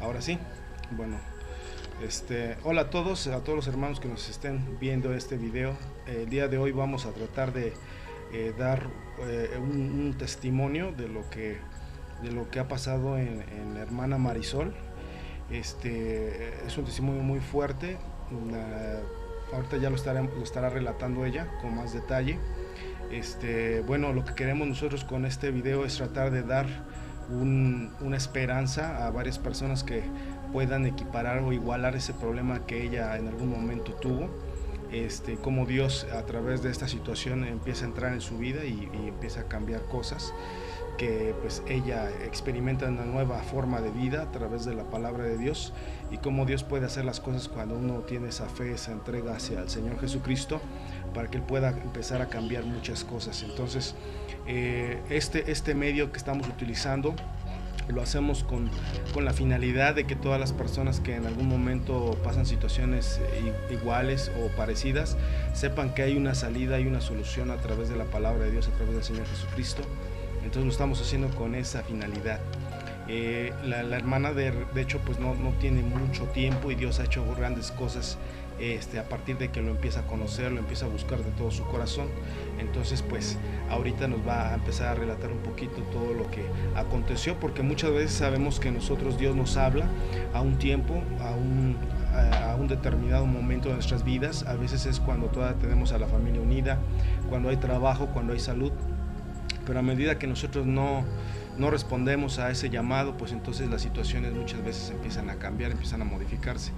Ahora sí, bueno, hola a todos los hermanos que nos estén viendo este video. El día de hoy vamos a tratar de dar un testimonio de lo que ha pasado en la hermana Marisol. Es un testimonio muy fuerte. Ahorita ya lo estará relatando ella con más detalle. Bueno, lo que queremos nosotros con este video es tratar de dar una esperanza a varias personas que puedan equiparar o igualar ese problema que ella en algún momento tuvo. Cómo Dios a través de esta situación empieza a entrar en su vida y empieza a cambiar cosas, que pues ella experimenta una nueva forma de vida a través de la palabra de Dios, y cómo Dios puede hacer las cosas cuando uno tiene esa fe, esa entrega hacia el Señor Jesucristo, para que Él pueda empezar a cambiar muchas cosas. Entonces, este medio que estamos utilizando lo hacemos con la finalidad de que todas las personas que en algún momento pasan situaciones iguales o parecidas sepan que hay una salida, hay una solución a través de la palabra de Dios, a través del Señor Jesucristo. Entonces lo estamos haciendo con esa finalidad. La hermana de hecho pues no tiene mucho tiempo, y Dios ha hecho grandes cosas a partir de que lo empieza a conocer, lo empieza a buscar de todo su corazón. Entonces pues ahorita nos va a empezar a relatar un poquito todo lo que aconteció, porque muchas veces sabemos que nosotros, Dios nos habla a un tiempo, a un determinado momento de nuestras vidas. A veces es cuando todavía tenemos a la familia unida, cuando hay trabajo, cuando hay salud, pero a medida que nosotros no respondemos a ese llamado, pues entonces las situaciones muchas veces empiezan a cambiar, empiezan a modificarse,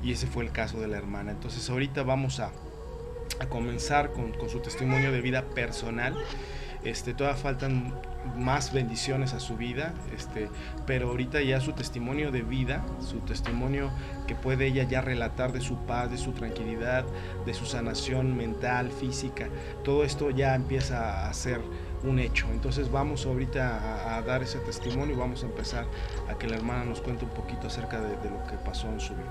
y ese fue el caso de la hermana. Entonces ahorita vamos a comenzar con su testimonio de vida personal. Todavía faltan más bendiciones a su vida, pero ahorita ya su testimonio de vida, su testimonio que puede ella ya relatar de su paz, de su tranquilidad, de su sanación mental, física, todo esto ya empieza a ser un hecho. Entonces vamos ahorita a dar ese testimonio, y vamos a empezar a que la hermana nos cuente un poquito acerca de lo que pasó en su vida.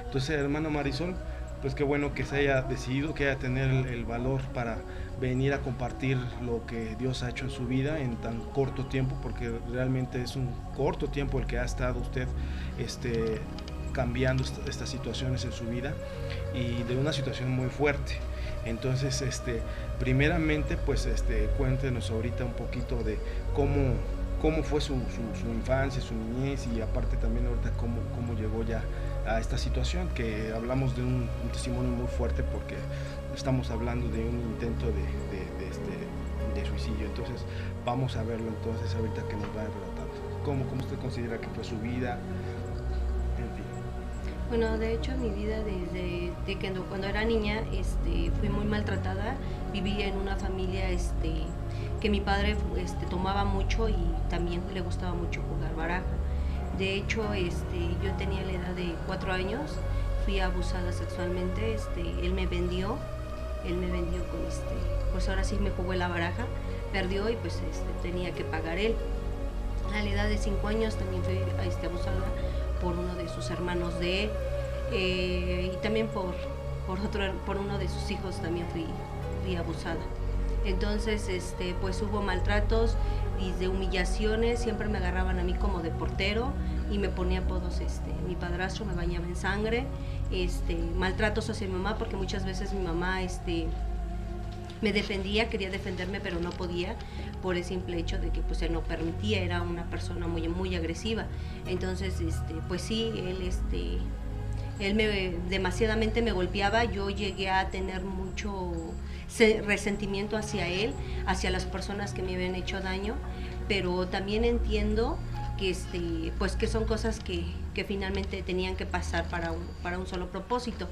Entonces, hermana Marisol, pues qué bueno que se haya decidido, que haya tener el valor para venir a compartir lo que Dios ha hecho en su vida en tan corto tiempo, porque realmente es un corto tiempo el que ha estado usted cambiando estas situaciones en su vida, y de una situación muy fuerte. Entonces, primeramente, pues, cuéntenos ahorita un poquito de cómo fue su infancia, su niñez, y aparte también ahorita cómo llegó ya a esta situación, que hablamos de un testimonio muy fuerte, porque estamos hablando de un intento de suicidio. Entonces, vamos a verlo entonces ahorita que nos va relatando. ¿Cómo usted considera que fue su vida? En fin. Bueno, de hecho, mi vida desde que cuando era niña fui muy maltratada. Viví en una familia que mi padre tomaba mucho, y también le gustaba mucho jugar baraja. De hecho, yo tenía la edad de 4 años, fui abusada sexualmente. Él me vendió con pues ahora sí me jugó la baraja, perdió, y pues tenía que pagar él. A la edad de 5 años también fui abusada por uno de sus hermanos de él, y también por uno de sus hijos también fui abusada. Entonces, pues hubo maltratos y de humillaciones. Siempre me agarraban a mí como de portero y me ponía apodos. Mi padrastro me bañaba en sangre. Maltratos hacia mi mamá, porque muchas veces mi mamá me defendía, quería defenderme, pero no podía, por el simple hecho de que pues él no permitía. Era una persona muy, muy agresiva. Entonces, pues sí, él demasiadamente me golpeaba. Yo llegué a tener mucho resentimiento hacia él, hacia las personas que me habían hecho daño, pero también entiendo que pues que son cosas que finalmente tenían que pasar para un solo propósito.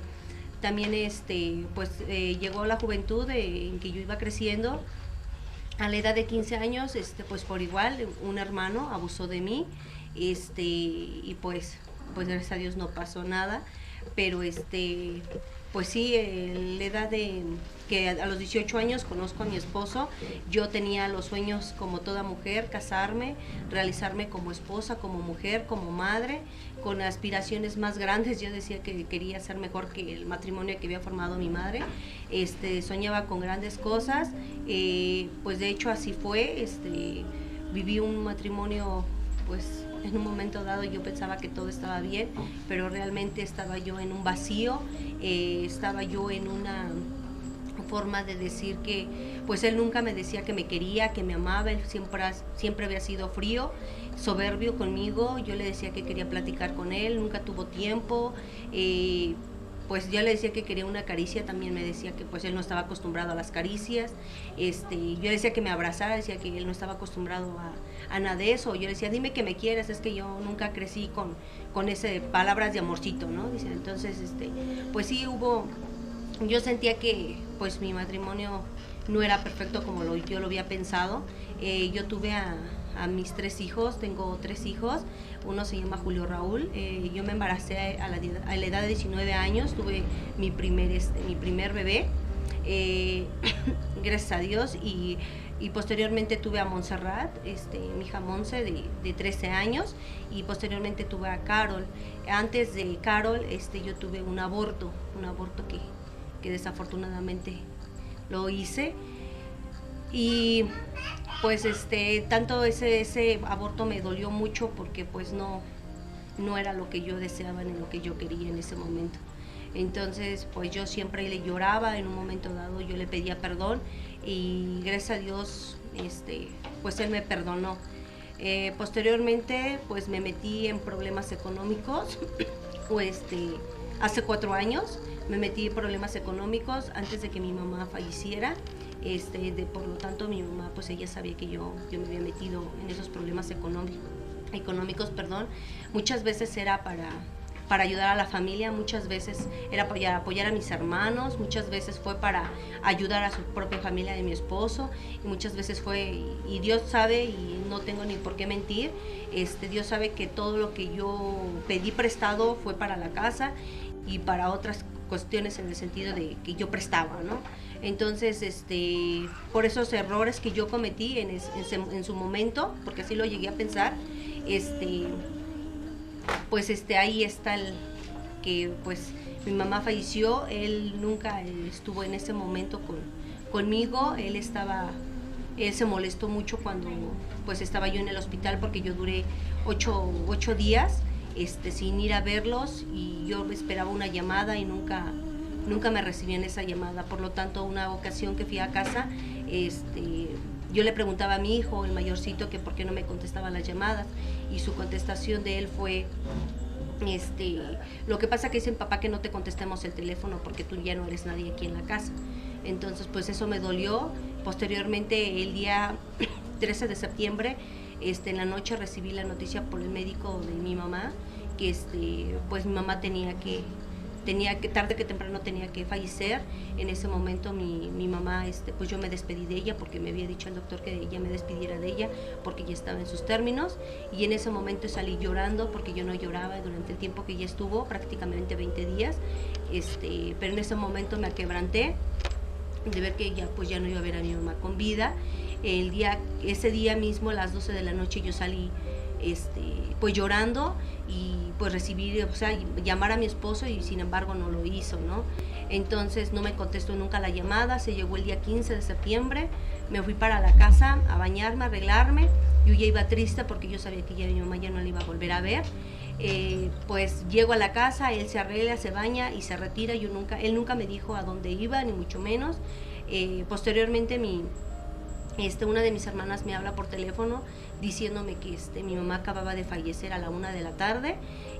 También llegó la juventud en que yo iba creciendo. A la edad de 15 años, pues por igual un hermano abusó de mí, y pues gracias a Dios no pasó nada, pero pues sí, la edad de que a los 18 años conozco a mi esposo. Yo tenía los sueños, como toda mujer, casarme, realizarme como esposa, como mujer, como madre, con aspiraciones más grandes. Yo decía que quería ser mejor que el matrimonio que había formado mi madre. Soñaba con grandes cosas, pues de hecho así fue. Viví un matrimonio pues en un momento dado yo pensaba que todo estaba bien, pero realmente estaba yo en un vacío, estaba yo en una forma de decir que pues él nunca me decía que me quería, que me amaba, él siempre había sido frío, soberbio conmigo, yo le decía que quería platicar con él, nunca tuvo tiempo, pues yo le decía que quería una caricia, también me decía que pues él no estaba acostumbrado a las caricias, yo le decía que me abrazara, decía que él no estaba acostumbrado a nada de eso, yo le decía dime que me quieres, es que yo nunca crecí con ese palabras de amorcito, ¿no? Dice, entonces pues sí yo sentía que pues mi matrimonio no era perfecto como yo lo había pensado. Yo tuve a mis 3 hijos, tengo 3 hijos, uno se llama Julio Raúl, yo me embaracé a la edad de 19 años, tuve mi primer bebé, gracias a Dios, y posteriormente tuve a Montserrat, mi hija Monse de 13 años, y posteriormente tuve a Carol. Antes de Carol yo tuve un aborto que desafortunadamente lo hice, y pues tanto ese aborto me dolió mucho porque pues no era lo que yo deseaba ni lo que yo quería en ese momento. Entonces pues yo siempre le lloraba, en un momento dado yo le pedía perdón y gracias a Dios pues él me perdonó. Posteriormente pues me metí en problemas económicos hace 4 años me metí en problemas económicos antes de que mi mamá falleciera. Por lo tanto mi mamá pues ella sabía que yo me había metido en esos problemas económicos, muchas veces era para ayudar a la familia, muchas veces era para apoyar a mis hermanos, muchas veces fue para ayudar a su propia familia de mi esposo, y muchas veces fue, y Dios sabe, y no tengo ni por qué mentir, Dios sabe que todo lo que yo pedí prestado fue para la casa y para otras cuestiones en el sentido de que yo prestaba, ¿no? Entonces, por esos errores que yo cometí en su momento, porque así lo llegué a pensar, pues ahí está que pues mi mamá falleció, él nunca estuvo en ese momento conmigo, él se molestó mucho cuando pues estaba yo en el hospital porque yo duré 8 días sin ir a verlos y yo esperaba una llamada y nunca me recibían esa llamada. Por lo tanto, una ocasión que fui a casa, yo le preguntaba a mi hijo, el mayorcito, que por qué no me contestaba las llamadas, y su contestación de él fue, lo que pasa que dicen papá que no te contestemos el teléfono porque tú ya no eres nadie aquí en la casa. Entonces pues eso me dolió. Posteriormente el día 13 de septiembre en la noche recibí la noticia por el médico de mi mamá que pues mi mamá tenía que tarde que temprano tenía que fallecer. En ese momento mi mamá, pues yo me despedí de ella porque me había dicho el doctor que ella me despidiera de ella porque ya estaba en sus términos, y en ese momento salí llorando porque yo no lloraba durante el tiempo que ella estuvo, prácticamente 20 días, pero en ese momento me aquebranté de ver que ya pues ya no iba a ver a mi mamá con vida. Ese día mismo a las 12 de la noche yo salí pues llorando y pues recibir, o sea, llamar a mi esposo, y sin embargo no lo hizo, ¿no? Entonces no me contestó nunca la llamada. Se llegó el día 15 de septiembre, me fui para la casa a bañarme, a arreglarme. Yo ya iba triste porque yo sabía que ya mi mamá ya no la iba a volver a ver. Pues llego a la casa, él se arregla, se baña y se retira. Él nunca me dijo a dónde iba, ni mucho menos. Posteriormente una de mis hermanas me habla por teléfono diciéndome que mi mamá acababa de fallecer a la 1 de la tarde,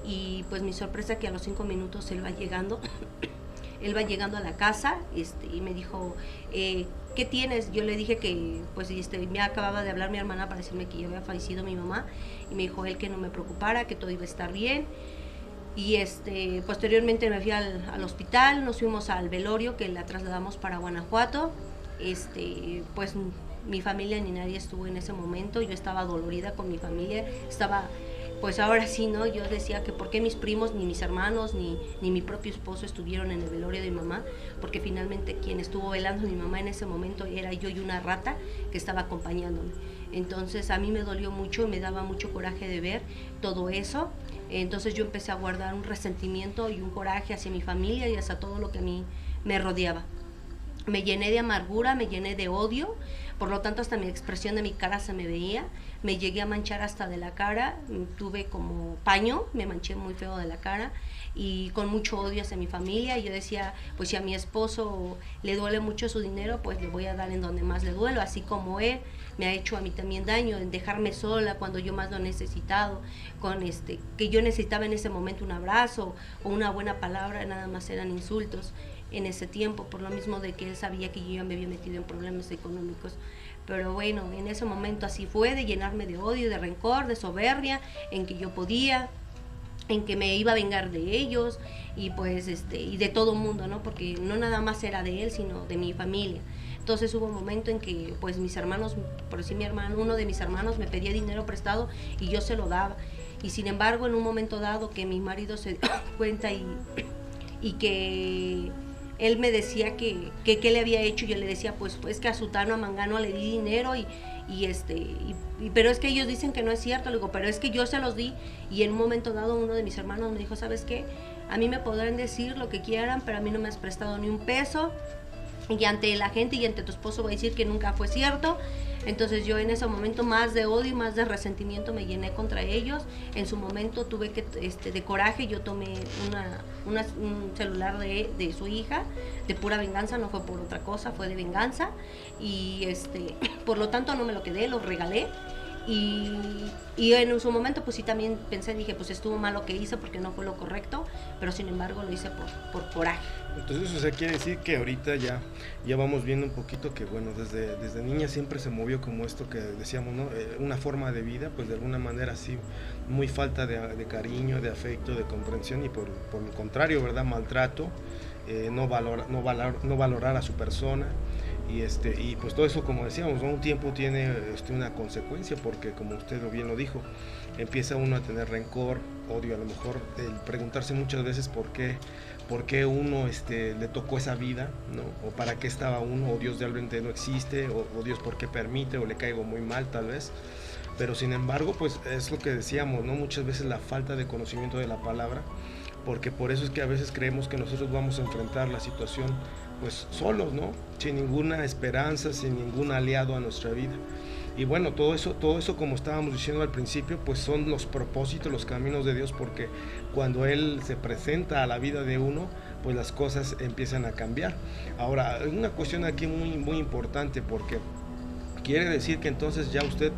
y pues mi sorpresa que a los 5 minutos él va llegando a la casa, y me dijo, ¿qué tienes? Yo le dije que pues me acababa de hablar mi hermana para decirme que ya había fallecido mi mamá, y me dijo él que no me preocupara, que todo iba a estar bien. Y posteriormente me fui al hospital, nos fuimos al velorio que la trasladamos para Guanajuato. Pues mi familia ni nadie estuvo en ese momento, yo estaba dolorida con mi familia, pues ahora sí, ¿no? Yo decía que por qué mis primos, ni mis hermanos, ni mi propio esposo estuvieron en el velorio de mi mamá, porque finalmente quien estuvo velando a mi mamá en ese momento era yo y una rata que estaba acompañándome. Entonces a mí me dolió mucho, me daba mucho coraje de ver todo eso. Entonces yo empecé a guardar un resentimiento y un coraje hacia mi familia y hacia todo lo que a mí me rodeaba. me llené de amargura, me llené de odio, por lo tanto hasta mi expresión de mi cara se me veía, me llegué a manchar hasta de la cara, tuve como paño, me manché muy feo de la cara y con mucho odio hacia mi familia, y yo decía, pues si a mi esposo le duele mucho su dinero, pues le voy a dar en donde más le duelo, así como él me ha hecho a mí también daño, en dejarme sola cuando yo más lo he necesitado, con que yo necesitaba en ese momento un abrazo o una buena palabra, nada más eran insultos en ese tiempo, por lo mismo de que él sabía que yo ya me había metido en problemas económicos. Pero bueno, en ese momento así fue, de llenarme de odio, de rencor, de soberbia, en que yo podía, en que me iba a vengar de ellos y pues y de todo mundo, ¿no? Porque no nada más era de él, sino de mi familia. Entonces hubo un momento en que pues mis hermanos, por decir mi hermano, uno de mis hermanos me pedía dinero prestado y yo se lo daba. Y sin embargo, en un momento dado que mi marido se dio cuenta y que él me decía que qué le había hecho, yo le decía pues que a Sutano, a Mangano le di dinero pero es que ellos dicen que no es cierto. Le digo, pero es que yo se los di. Y en un momento dado uno de mis hermanos me dijo, ¿sabes qué? A mí me podrán decir lo que quieran, pero a mí no me has prestado ni un peso, y ante la gente y ante tu esposo voy a decir que nunca fue cierto. Entonces yo en ese momento más de odio y más de resentimiento me llené contra ellos. En su momento tuve que, de coraje, yo tomé un celular de su hija, de pura venganza, no fue por otra cosa, fue de venganza. Y por lo tanto no me lo quedé, lo regalé. Y en su momento pues sí también pensé, dije pues estuvo mal lo que hice porque no fue lo correcto, pero sin embargo lo hice por coraje. Entonces, o sea, quiere decir que ahorita ya vamos viendo un poquito que, bueno, desde niña siempre se movió como esto que decíamos, ¿no? Una forma de vida, pues de alguna manera así, muy falta de cariño, de afecto, de comprensión, y por el contrario, ¿verdad? Maltrato, no valorar a su persona. Y pues todo eso, como decíamos, ¿no? Un tiempo tiene una consecuencia, porque como usted bien lo dijo, empieza uno a tener rencor, odio, a lo mejor el preguntarse muchas veces por qué uno le tocó esa vida, ¿no? O para qué estaba uno, o Dios realmente no existe, o Dios por qué permite, o le caigo muy mal tal vez. Pero sin embargo, pues es lo que decíamos, ¿no? Muchas veces la falta de conocimiento de la palabra, porque por eso es que a veces creemos que nosotros vamos a enfrentar la situación pues solos, ¿no? Sin ninguna esperanza, sin ningún aliado a nuestra vida. Y bueno, todo eso como estábamos diciendo al principio, pues son los propósitos, los caminos de Dios, porque cuando Él se presenta a la vida de uno, pues las cosas empiezan a cambiar. Ahora, hay una cuestión aquí muy, muy importante, porque quiere decir que entonces ya usted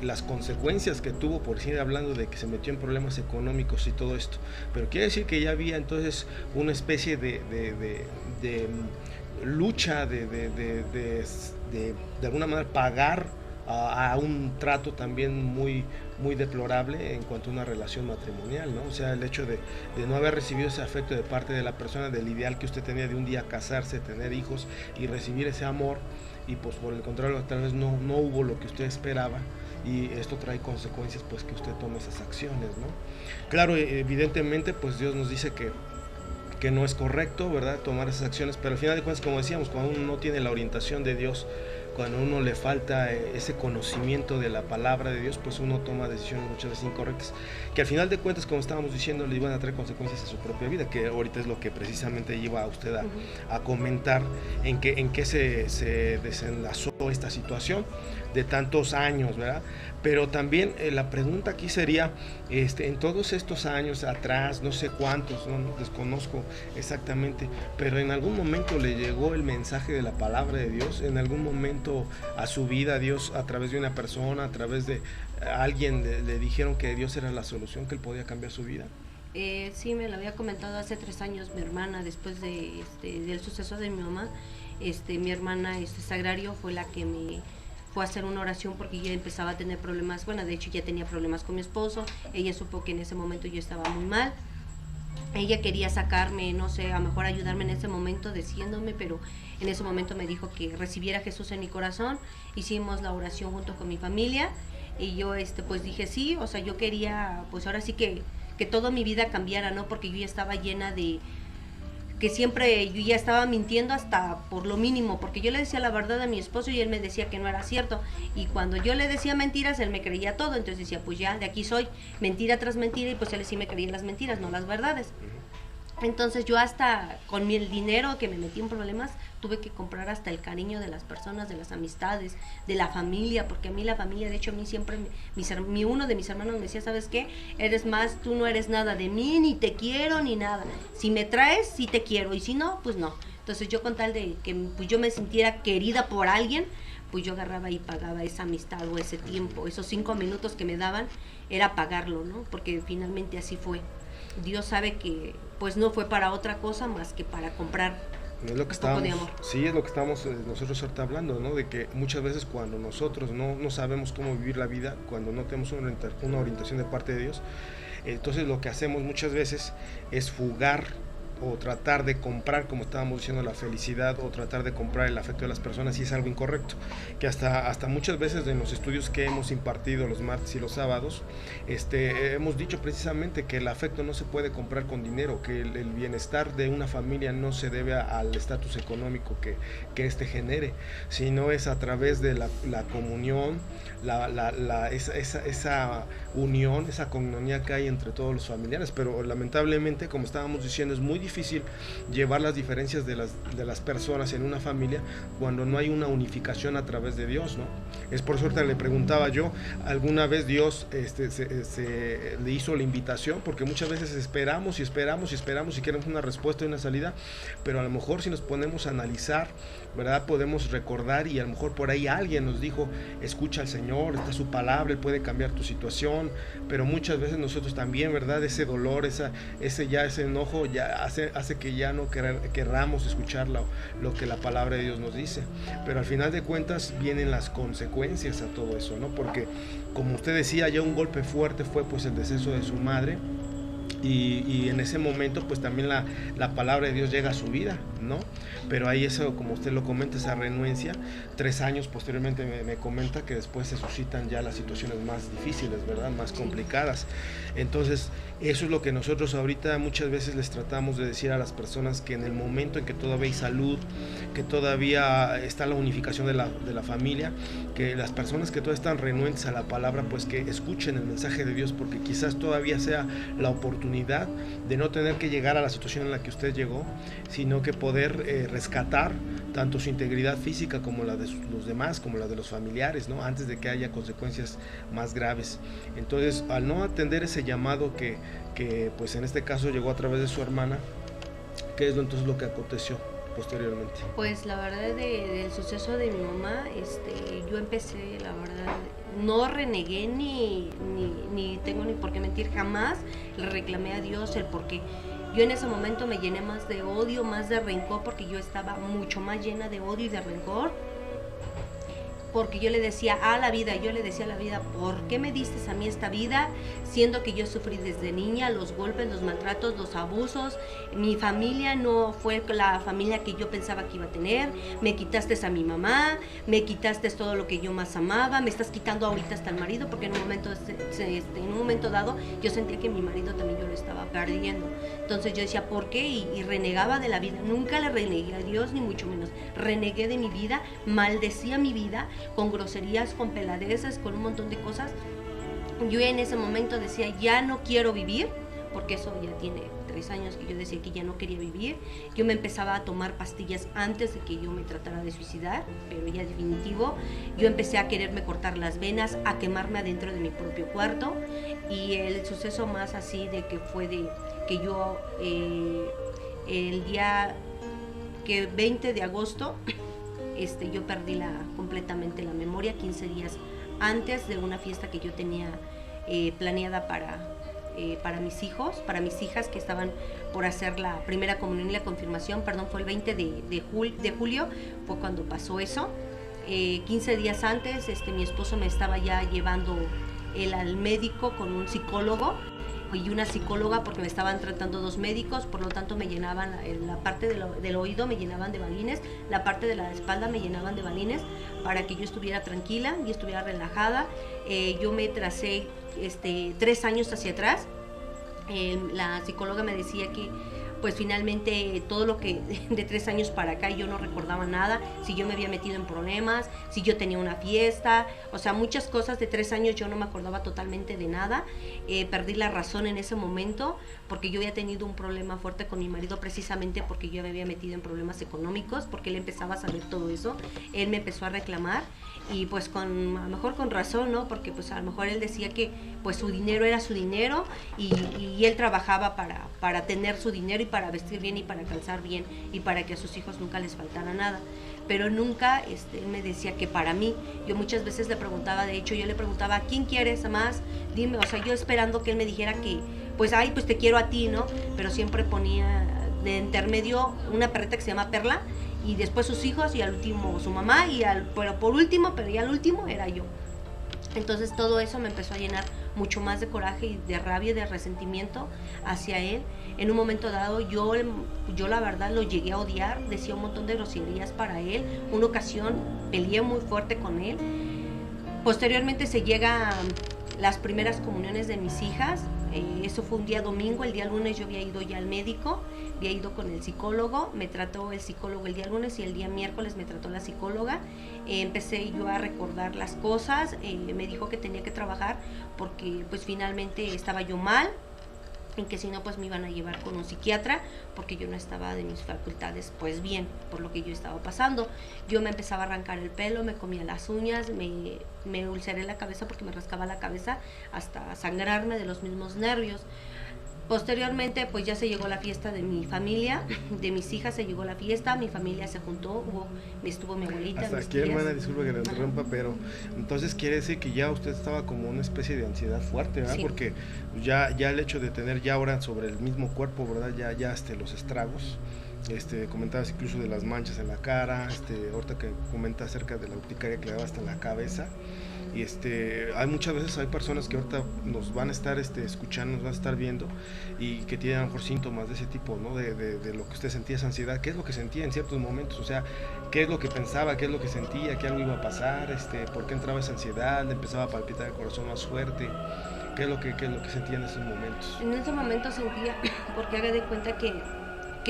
las consecuencias que tuvo, por seguir hablando de que se metió en problemas económicos y todo esto, pero quiere decir que ya había entonces una especie de lucha de alguna manera pagar a un trato también muy, muy deplorable en cuanto a una relación matrimonial, ¿no? O sea, el hecho de no haber recibido ese afecto de parte de la persona, del ideal que usted tenía de un día casarse, tener hijos y recibir ese amor, y pues por el contrario tal vez no hubo lo que usted esperaba, y esto trae consecuencias, pues que usted tome esas acciones, ¿no? Claro, evidentemente pues Dios nos dice que no es correcto, ¿verdad?, tomar esas acciones, pero al final de cuentas, como decíamos, cuando uno no tiene la orientación de Dios, cuando a uno le falta ese conocimiento de la palabra de Dios, pues uno toma decisiones muchas veces incorrectas, que al final de cuentas, como estábamos diciendo, le iban a traer consecuencias a su propia vida, que ahorita es lo que precisamente lleva a usted a comentar en qué se desenlazó esta situación de tantos años, ¿verdad? Pero también la pregunta aquí sería, en todos estos años atrás, no sé cuántos, no desconozco exactamente, pero en algún momento le llegó el mensaje de la palabra de Dios, en algún momento a su vida Dios, a través de una persona, a través de alguien, le dijeron que Dios era la solución, que Él podía cambiar su vida. Sí, me lo había comentado hace 3 años mi hermana, después del suceso de mi mamá. Mi hermana Sagrario fue la que me fue a hacer una oración, porque ella empezaba a tener problemas, bueno, de hecho ya tenía problemas con mi esposo. Ella supo que en ese momento yo estaba muy mal, ella quería sacarme, no sé, a lo mejor ayudarme en ese momento diciéndome, pero en ese momento me dijo que recibiera a Jesús en mi corazón. Hicimos la oración junto con mi familia, y yo pues dije sí, o sea, yo quería pues ahora sí que toda mi vida cambiara, ¿no? Porque yo ya estaba llena de que siempre yo ya estaba mintiendo hasta por lo mínimo, porque yo le decía la verdad a mi esposo y él me decía que no era cierto, y cuando yo le decía mentiras él me creía todo. Entonces decía, pues ya de aquí soy, mentira tras mentira, y pues él sí me creía las mentiras, no las verdades. Entonces yo hasta con el dinero que me metí en problemas tuve que comprar hasta el cariño de las personas, de las amistades, de la familia, porque a mí la familia, de hecho a mí siempre, uno de mis hermanos me decía, ¿sabes qué? Eres más, tú no eres nada de mí, ni te quiero, ni nada. Si me traes, sí te quiero, y si no, pues no. Entonces yo con tal de que pues, yo me sintiera querida por alguien, pues yo agarraba y pagaba esa amistad o ese tiempo, esos 5 minutos que me daban, era pagarlo, ¿no? Porque finalmente así fue. Dios sabe que pues no fue para otra cosa más que para comprar es lo que un poco de estábamos, amor. sí, es lo que estamos nosotros ahorita hablando, ¿no? De que muchas veces cuando nosotros no sabemos cómo vivir la vida, cuando no tenemos una orientación de parte de Dios, entonces lo que hacemos muchas veces es fugar o tratar de comprar, como estábamos diciendo, la felicidad, o tratar de comprar el afecto de las personas, y es algo incorrecto, que hasta muchas veces en los estudios que hemos impartido los martes y los sábados, hemos dicho precisamente que el afecto no se puede comprar con dinero, que el bienestar de una familia no se debe al estatus económico que genere, sino es a través de la comunión, esa unión, esa comunión que hay entre todos los familiares. Pero lamentablemente, como estábamos diciendo, es muy difícil llevar las diferencias de las personas en una familia cuando no hay una unificación a través de Dios, ¿no? Es por suerte, le preguntaba yo, ¿alguna vez Dios le hizo la invitación? Porque muchas veces esperamos y queremos una respuesta y una salida, pero a lo mejor si nos ponemos a analizar, ¿verdad? Podemos recordar, y a lo mejor por ahí alguien nos dijo, escucha al Señor, está su palabra, Él puede cambiar tu situación, pero muchas veces nosotros también, ¿verdad? Ese dolor, ese enojo ya hace que ya no querramos escuchar lo que la palabra de Dios nos dice. Pero al final de cuentas vienen las consecuencias a todo eso, ¿no? Porque, como usted decía, ya un golpe fuerte fue pues el deceso de su madre. Y en ese momento pues también la palabra de Dios llega a su vida, ¿no? Pero ahí eso, como usted lo comenta, esa renuencia, 3 años posteriormente me comenta que después se suscitan ya las situaciones más difíciles, ¿verdad? Más complicadas. Entonces, eso es lo que nosotros ahorita muchas veces les tratamos de decir a las personas, que en el momento en que todavía hay salud, que todavía está la unificación de la familia, que las personas que todavía están renuentes a la palabra, pues que escuchen el mensaje de Dios, porque quizás todavía sea la oportunidad de no tener que llegar a la situación en la que usted llegó, sino que poder rescatar tanto su integridad física como la de los demás, como la de los familiares, ¿no? Antes de que haya consecuencias más graves. Entonces, al no atender ese llamado que pues en este caso llegó a través de su hermana, ¿qué es entonces lo que aconteció posteriormente? Pues la verdad del suceso de mi mamá, yo empecé, la verdad, no renegué ni tengo ni por qué mentir, jamás le reclamé a Dios el por qué. Yo en ese momento me llené más de odio, más de rencor, porque yo estaba mucho más llena de odio y de rencor, porque yo le decía a la vida, ¿por qué me diste a mí esta vida? Siendo que yo sufrí desde niña los golpes, los maltratos, los abusos. Mi familia no fue la familia que yo pensaba que iba a tener. Me quitaste a mi mamá, me quitaste todo lo que yo más amaba, me estás quitando ahorita hasta el marido, porque en un momento dado yo sentía que mi marido también yo lo estaba perdiendo. Entonces yo decía, ¿por qué? Y renegaba de la vida. Nunca le renegué a Dios, ni mucho menos. Renegué de mi vida, maldecía mi vida, con groserías, con peladeces, con un montón de cosas. Yo en ese momento decía, ya no quiero vivir, porque eso ya tiene 3 años que yo decía que ya no quería vivir. Yo me empezaba a tomar pastillas antes de que yo me tratara de suicidar, pero ya definitivo. Yo empecé a quererme cortar las venas, a quemarme adentro de mi propio cuarto, y el suceso más así de que fue de que yo el día 20 de agosto yo perdí completamente la memoria 15 días antes de una fiesta que yo tenía planeada para mis hijos, para mis hijas que estaban por hacer la primera comunión y la confirmación. Perdón, fue el 20 de julio, fue cuando pasó eso. 15 días antes mi esposo me estaba ya llevando él al médico con un psicólogo y una psicóloga, porque me estaban tratando 2 médicos, por lo tanto me llenaban la parte del oído, me llenaban de balines, la parte de la espalda me llenaban de balines para que yo estuviera tranquila y estuviera relajada. Yo me tracé 3 años hacia atrás. La psicóloga me decía que pues finalmente todo lo que de 3 años para acá yo no recordaba nada, si yo me había metido en problemas, si yo tenía una fiesta, o sea, muchas cosas de 3 años yo no me acordaba totalmente de nada. Perdí la razón en ese momento porque yo había tenido un problema fuerte con mi marido precisamente porque yo me había metido en problemas económicos, porque él empezaba a saber todo eso, él me empezó a reclamar y pues a lo mejor con razón, ¿no? Porque pues a lo mejor él decía que pues su dinero era su dinero y él trabajaba para tener su dinero y para vestir bien y para calzar bien y para que a sus hijos nunca les faltara nada. Pero nunca él me decía que para mí, yo muchas veces le preguntaba, de hecho yo le preguntaba, ¿a quién quieres más? Dime, o sea, yo esperando que él me dijera que, pues, ay, pues te quiero a ti, ¿no? Pero siempre ponía de intermedio una perrita que se llama Perla, y después sus hijos, y al último su mamá, pero por último, pero ya al último era yo. Entonces todo eso me empezó a llenar mucho más de coraje y de rabia y de resentimiento hacia él. En un momento dado yo la verdad lo llegué a odiar, decía un montón de groserías para él. Una ocasión peleé muy fuerte con él. Posteriormente se llega a las primeras comuniones de mis hijas. Eso fue un día domingo, el día lunes yo había ido ya al médico, había ido con el psicólogo, me trató el psicólogo el día lunes y el día miércoles me trató la psicóloga. Empecé yo a recordar las cosas, me dijo que tenía que trabajar porque pues finalmente estaba yo mal, en que si no pues me iban a llevar con un psiquiatra porque yo no estaba de mis facultades pues bien por lo que yo estaba pasando. Yo me empezaba a arrancar el pelo, me comía las uñas, me ulceré la cabeza porque me rascaba la cabeza hasta sangrarme de los mismos nervios. Posteriormente pues ya se llegó la fiesta de mi familia, de mis hijas se llegó la fiesta, mi familia se juntó, estuvo mi abuelita. Hasta aquí, hermana, disculpe que la interrumpa, pero entonces quiere decir que ya usted estaba como una especie de ansiedad fuerte, ¿verdad? Sí. Porque ya el hecho de tener ya ahora sobre el mismo cuerpo, ¿verdad? Ya los estragos. Comentabas incluso de las manchas en la cara, ahorita que comenta acerca de la urticaria que le daba hasta en la cabeza. Y hay muchas veces hay personas que ahorita nos van a estar escuchando, nos van a estar viendo y que tienen a lo mejor síntomas de ese tipo, ¿no? De lo que usted sentía, esa ansiedad. ¿Qué es lo que sentía en ciertos momentos? O sea, ¿qué es lo que pensaba? ¿Qué es lo que sentía? ¿Que algo iba a pasar? ¿Por qué entraba esa ansiedad? ¿Le empezaba a palpitar el corazón más fuerte? ¿Qué es lo que sentía en esos momentos? En ese momento sentía, porque haga de cuenta que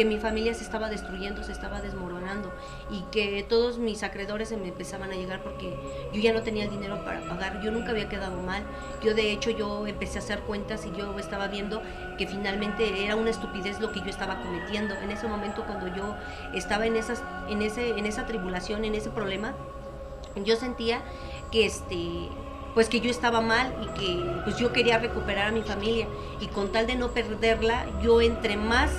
mi familia se estaba destruyendo, se estaba desmoronando y que todos mis acreedores se me empezaban a llegar porque yo ya no tenía el dinero para pagar. Yo nunca había quedado mal. Yo de hecho yo empecé a hacer cuentas y yo estaba viendo que finalmente era una estupidez lo que yo estaba cometiendo. En ese momento cuando yo estaba en esa tribulación, en ese problema, yo sentía que pues que yo estaba mal y que pues yo quería recuperar a mi familia y con tal de no perderla, yo entre más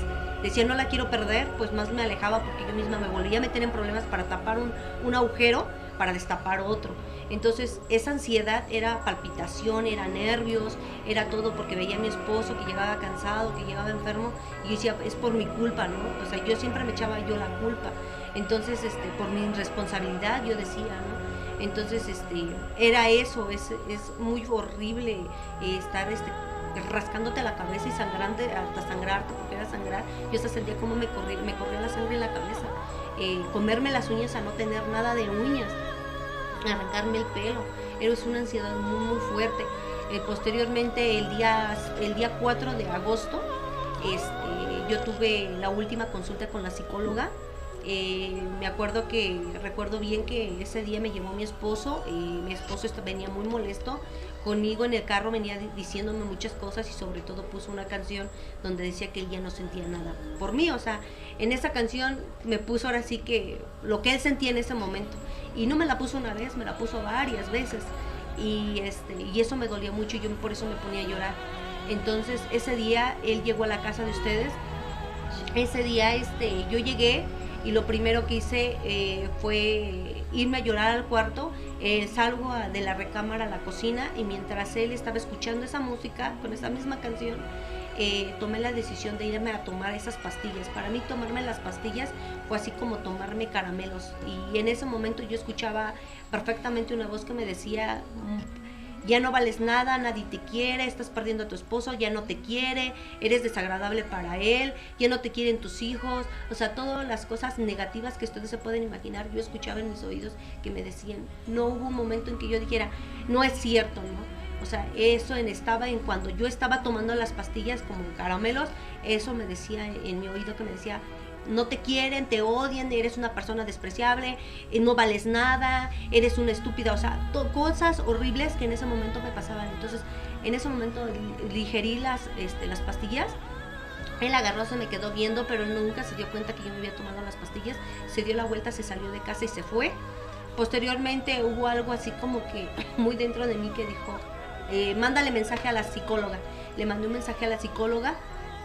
decía no la quiero perder, pues más me alejaba porque yo misma me volvía a meter en problemas para tapar un agujero, para destapar otro. Entonces esa ansiedad era palpitación, era nervios, era todo porque veía a mi esposo que llegaba cansado, que llegaba enfermo y yo decía es por mi culpa, ¿no? O sea, yo siempre me echaba yo la culpa. Entonces por mi irresponsabilidad yo decía, ¿no? Entonces era eso, es muy horrible estar rascándote la cabeza y sangrante hasta sangrarte porque era sangrar. Yo hasta sentía como me corría la sangre en la cabeza, comerme las uñas a no tener nada de uñas, arrancarme el pelo. Era una ansiedad muy muy fuerte. Posteriormente el día 4 de agosto yo tuve la última consulta con la psicóloga. Recuerdo bien que ese día me llevó mi esposo venía muy molesto conmigo en el carro, venía diciéndome muchas cosas y sobre todo puso una canción donde decía que él ya no sentía nada por mí. O sea, en esa canción me puso ahora sí que lo que él sentía en ese momento y no me la puso una vez, me la puso varias veces y eso me dolía mucho y yo por eso me ponía a llorar. Entonces ese día él llegó a la casa de ustedes, ese día yo llegué y lo primero que hice fue irme a llorar al cuarto. Salgo de la recámara a la cocina y mientras él estaba escuchando esa música con esa misma canción, tomé la decisión de irme a tomar esas pastillas. Para mí tomarme las pastillas fue así como tomarme caramelos y en ese momento yo escuchaba perfectamente una voz que me decía ya no vales nada, nadie te quiere, estás perdiendo a tu esposo, ya no te quiere, eres desagradable para él, ya no te quieren tus hijos. O sea, todas las cosas negativas que ustedes se pueden imaginar, yo escuchaba en mis oídos que me decían. No hubo un momento en que yo dijera, no es cierto, ¿no? O sea, eso estaba en cuando yo estaba tomando las pastillas como caramelos, eso me decía en mi oído, que me decía, no te quieren, te odian, eres una persona despreciable, no vales nada, eres una estúpida, o sea, cosas horribles que en ese momento me pasaban. Entonces, en ese momento digerí las pastillas. Él agarró, se me quedó viendo, pero nunca se dio cuenta que yo me había tomado las pastillas. Se dio la vuelta, se salió de casa y se fue. Posteriormente hubo algo así como que muy dentro de mí que dijo, mándale mensaje a la psicóloga. Le mandé un mensaje a la psicóloga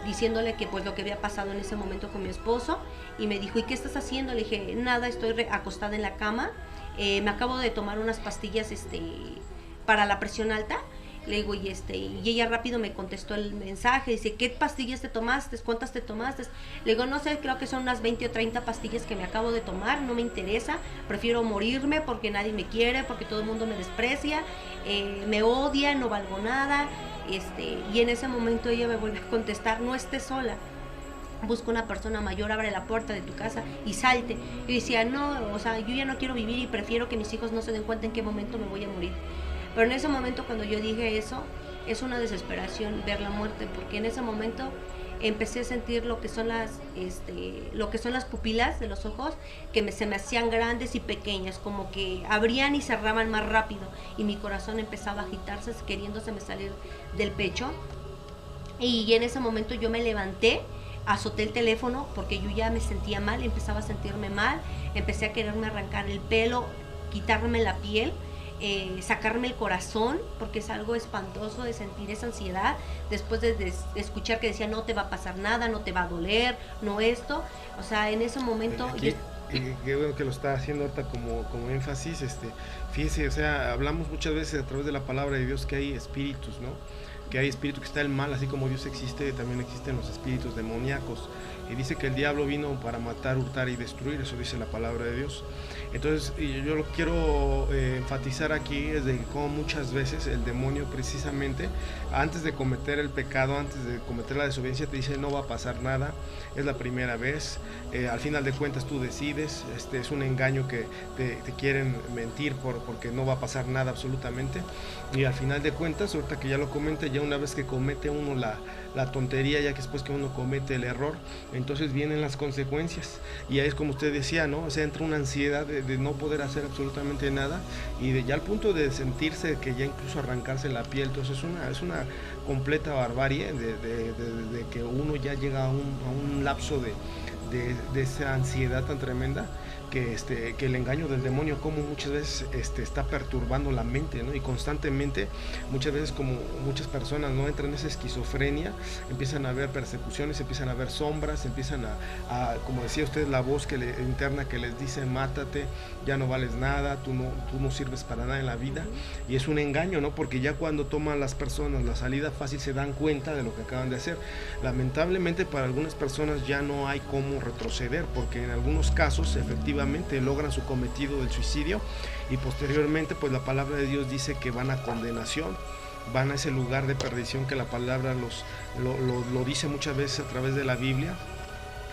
diciéndole que pues lo que había pasado en ese momento con mi esposo, y me dijo, ¿y qué estás haciendo? Le dije, nada, estoy acostada en la cama, me acabo de tomar unas pastillas para la presión alta. Le digo, y ella rápido me contestó el mensaje, dice, ¿qué pastillas te tomaste? ¿Cuántas te tomaste? Le digo, no sé, creo que son unas 20 o 30 pastillas que me acabo de tomar, no me interesa, prefiero morirme porque nadie me quiere, porque todo el mundo me desprecia, me odia, no valgo nada. Y en ese momento ella me vuelve a contestar, no estés sola, busca una persona mayor, abre la puerta de tu casa y salte. Yo decía, no, o sea, yo ya no quiero vivir y prefiero que mis hijos no se den cuenta en qué momento me voy a morir. Pero en ese momento, cuando yo dije eso, es una desesperación ver la muerte, porque en ese momento empecé a sentir lo que son las pupilas de los ojos, que se me hacían grandes y pequeñas, como que abrían y cerraban más rápido, y mi corazón empezaba a agitarse, queriéndoseme salir del pecho. Y en ese momento yo me levanté, azoté el teléfono porque yo ya me sentía mal, empezaba a sentirme mal, empecé a quererme arrancar el pelo, quitarme la piel, sacarme el corazón, porque es algo espantoso de sentir esa ansiedad después de escuchar que decía, no te va a pasar nada, no te va a doler, no esto. O sea, en ese momento aquí, qué bueno que lo está haciendo ahorita como énfasis. Fíjese, o sea, hablamos muchas veces a través de la palabra de Dios que hay espíritus, ¿no? Que hay espíritu, que está el mal, así como Dios existe, también existen los espíritus demoníacos. Y dice que el diablo vino para matar, hurtar y destruir, eso dice la palabra de Dios. Entonces, yo lo quiero enfatizar aquí, es de cómo muchas veces el demonio, precisamente, antes de cometer el pecado, antes de cometer la desobediencia, te dice, no va a pasar nada, es la primera vez, al final de cuentas tú decides, es un engaño que te quieren mentir porque no va a pasar nada absolutamente, y al final de cuentas, ahorita que ya lo comenté, ya una vez que comete uno la tontería, ya que después que uno comete el error, entonces vienen las consecuencias, y ahí es como usted decía, ¿no? O sea, entra una ansiedad de no poder hacer absolutamente nada, y ya al punto de sentirse que ya incluso arrancarse la piel. Entonces es una completa barbarie de que uno ya llega a un lapso de esa ansiedad tan tremenda, que el engaño del demonio, como muchas veces está perturbando la mente, ¿no? Y constantemente, muchas veces, como muchas personas no entran en esa esquizofrenia, empiezan a ver persecuciones, empiezan a ver sombras, empiezan a como decía usted, la voz interna que les dice, mátate, ya no vales nada, tú no sirves para nada en la vida. Y es un engaño, ¿no? Porque ya cuando toman las personas la salida fácil, se dan cuenta de lo que acaban de hacer. Lamentablemente para algunas personas ya no hay cómo retroceder, porque en algunos casos efectivamente logran su cometido del suicidio, y posteriormente pues la palabra de Dios dice que van a condenación, van a ese lugar de perdición que la palabra lo dice muchas veces a través de la Biblia,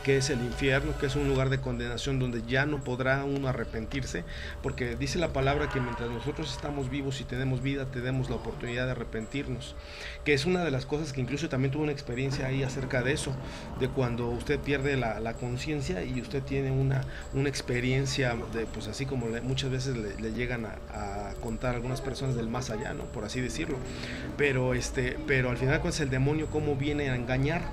que es el infierno, que es un lugar de condenación donde ya no podrá uno arrepentirse, porque dice la palabra que mientras nosotros estamos vivos y tenemos vida, tenemos la oportunidad de arrepentirnos, que es una de las cosas que incluso también tuve una experiencia ahí acerca de eso, de cuando usted pierde la conciencia y usted tiene una experiencia pues así como muchas veces le llegan a contar algunas personas del más allá, ¿no? Por así decirlo, pero al final pues el demonio cómo viene a engañar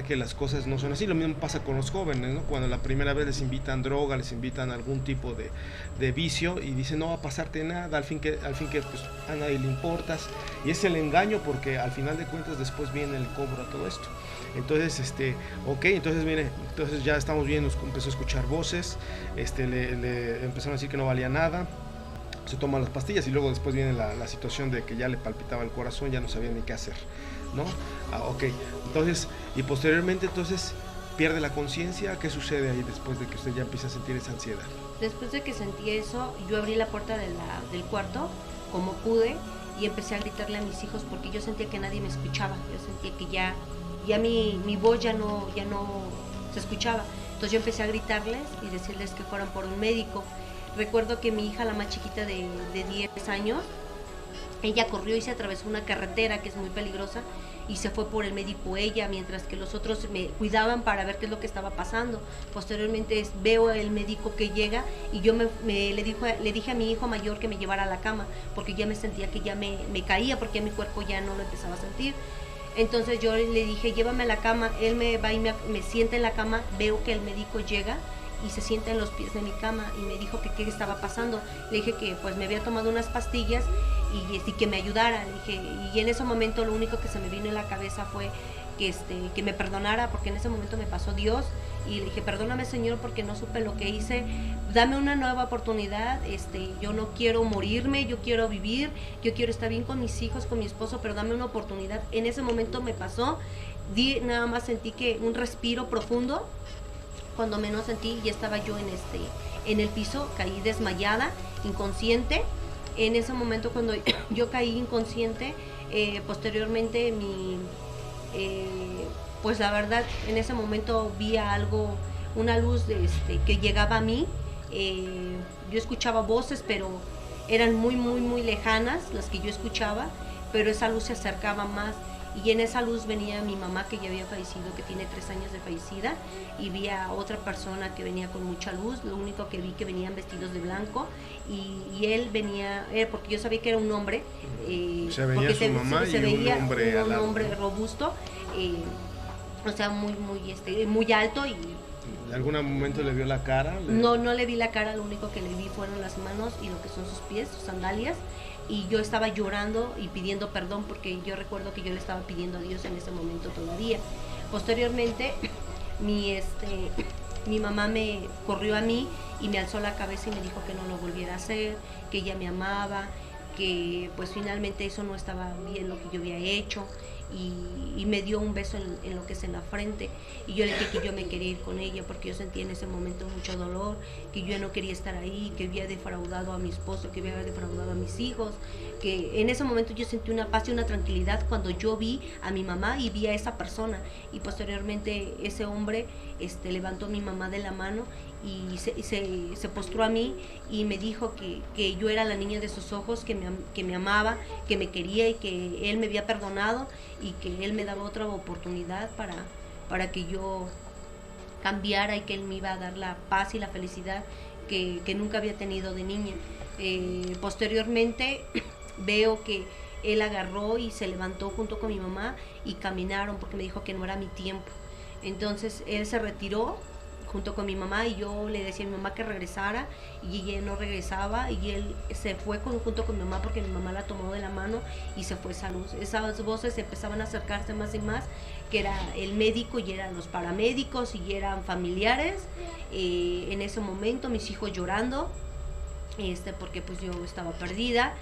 que las cosas no son así. Lo mismo pasa con los jóvenes, ¿no? Cuando la primera vez les invitan droga, les invitan algún tipo de vicio, y dicen, no va a pasarte nada, al fin que pues a nadie le importas, y es el engaño, porque al final de cuentas después viene el cobro a todo esto. Entonces, entonces ya estamos bien, nos empezó a escuchar voces, le empezaron a decir que no valía nada, se toman las pastillas, y luego después viene la situación de que ya le palpitaba el corazón, ya no sabía ni qué hacer, ¿no? Entonces, y posteriormente entonces pierde la conciencia. ¿Qué sucede ahí después de que usted ya empieza a sentir esa ansiedad? Después de que sentí eso, yo abrí la puerta del cuarto como pude y empecé a gritarle a mis hijos, porque yo sentía que nadie me escuchaba, yo sentía que ya mi voz ya no se escuchaba. Entonces yo empecé a gritarles y decirles que fueran por un médico. Recuerdo que mi hija, la más chiquita de 10 años, ella corrió y se atravesó una carretera que es muy peligrosa y se fue por el médico ella, mientras que los otros me cuidaban para ver qué es lo que estaba pasando. Posteriormente veo el médico que llega y yo le dije a mi hijo mayor que me llevara a la cama, porque ya me sentía que ya me caía, porque ya mi cuerpo ya no lo empezaba a sentir. Entonces yo le dije, llévame a la cama. Él me va y me sienta en la cama, veo que el médico llega y se sienta en los pies de mi cama y me dijo que qué estaba pasando. Le dije que pues me había tomado unas pastillas y que me ayudara. Le dije, y en ese momento lo único que se me vino en la cabeza fue que me perdonara, porque en ese momento me pasó Dios, y le dije, perdóname, Señor, porque no supe lo que hice, dame una nueva oportunidad, yo no quiero morirme, yo quiero vivir, yo quiero estar bien con mis hijos, con mi esposo, pero dame una oportunidad. En ese momento me pasó, nada más sentí que un respiro profundo, cuando menos sentí, ya estaba yo en el piso, caí desmayada, inconsciente. En ese momento cuando yo caí inconsciente, posteriormente pues la verdad en ese momento vi algo, una luz que llegaba a mí. Yo escuchaba voces, pero eran muy muy muy lejanas las que yo escuchaba, pero esa luz se acercaba más, y en esa luz venía mi mamá, que ya había fallecido, que tiene 3 años de fallecida, y vi a otra persona que venía con mucha luz. Lo único que vi que venían vestidos de blanco, y él venía, porque yo sabía que era un hombre, se veía su mamá y veía un hombre robusto, o sea, muy muy muy alto. Y ¿en algún momento le vio la cara? No le vi la cara, lo único que le vi fueron las manos y lo que son sus pies, sus sandalias. Y yo estaba llorando y pidiendo perdón, porque yo recuerdo que yo le estaba pidiendo a Dios en ese momento todavía. Posteriormente, mi mamá me corrió a mí y me alzó la cabeza y me dijo que no lo volviera a hacer, que ella me amaba, que pues finalmente eso no estaba bien lo que yo había hecho. Y me dio un beso en lo que es en la frente, y yo le dije que yo me quería ir con ella, porque yo sentía en ese momento mucho dolor, que yo no quería estar ahí, que había defraudado a mi esposo, que había defraudado a mis hijos, que en ese momento yo sentí una paz y una tranquilidad cuando yo vi a mi mamá y vi a esa persona. Y posteriormente ese hombre levantó a mi mamá de la mano y se postró a mí y me dijo que yo era la niña de sus ojos, que me amaba, que me quería, y que él me había perdonado, y que él me daba otra oportunidad para que yo cambiara, y que él me iba a dar la paz y la felicidad que nunca había tenido de niña. Posteriormente veo que él agarró y se levantó junto con mi mamá y caminaron, porque me dijo que no era mi tiempo. Entonces él se retiró junto con mi mamá, y yo le decía a mi mamá que regresara, y ella no regresaba, y él se fue junto con mi mamá, porque mi mamá la tomó de la mano y se fue esa luz. Esas voces empezaban a acercarse más y más, que era el médico y eran los paramédicos y eran familiares. En ese momento mis hijos llorando, porque pues yo estaba perdida.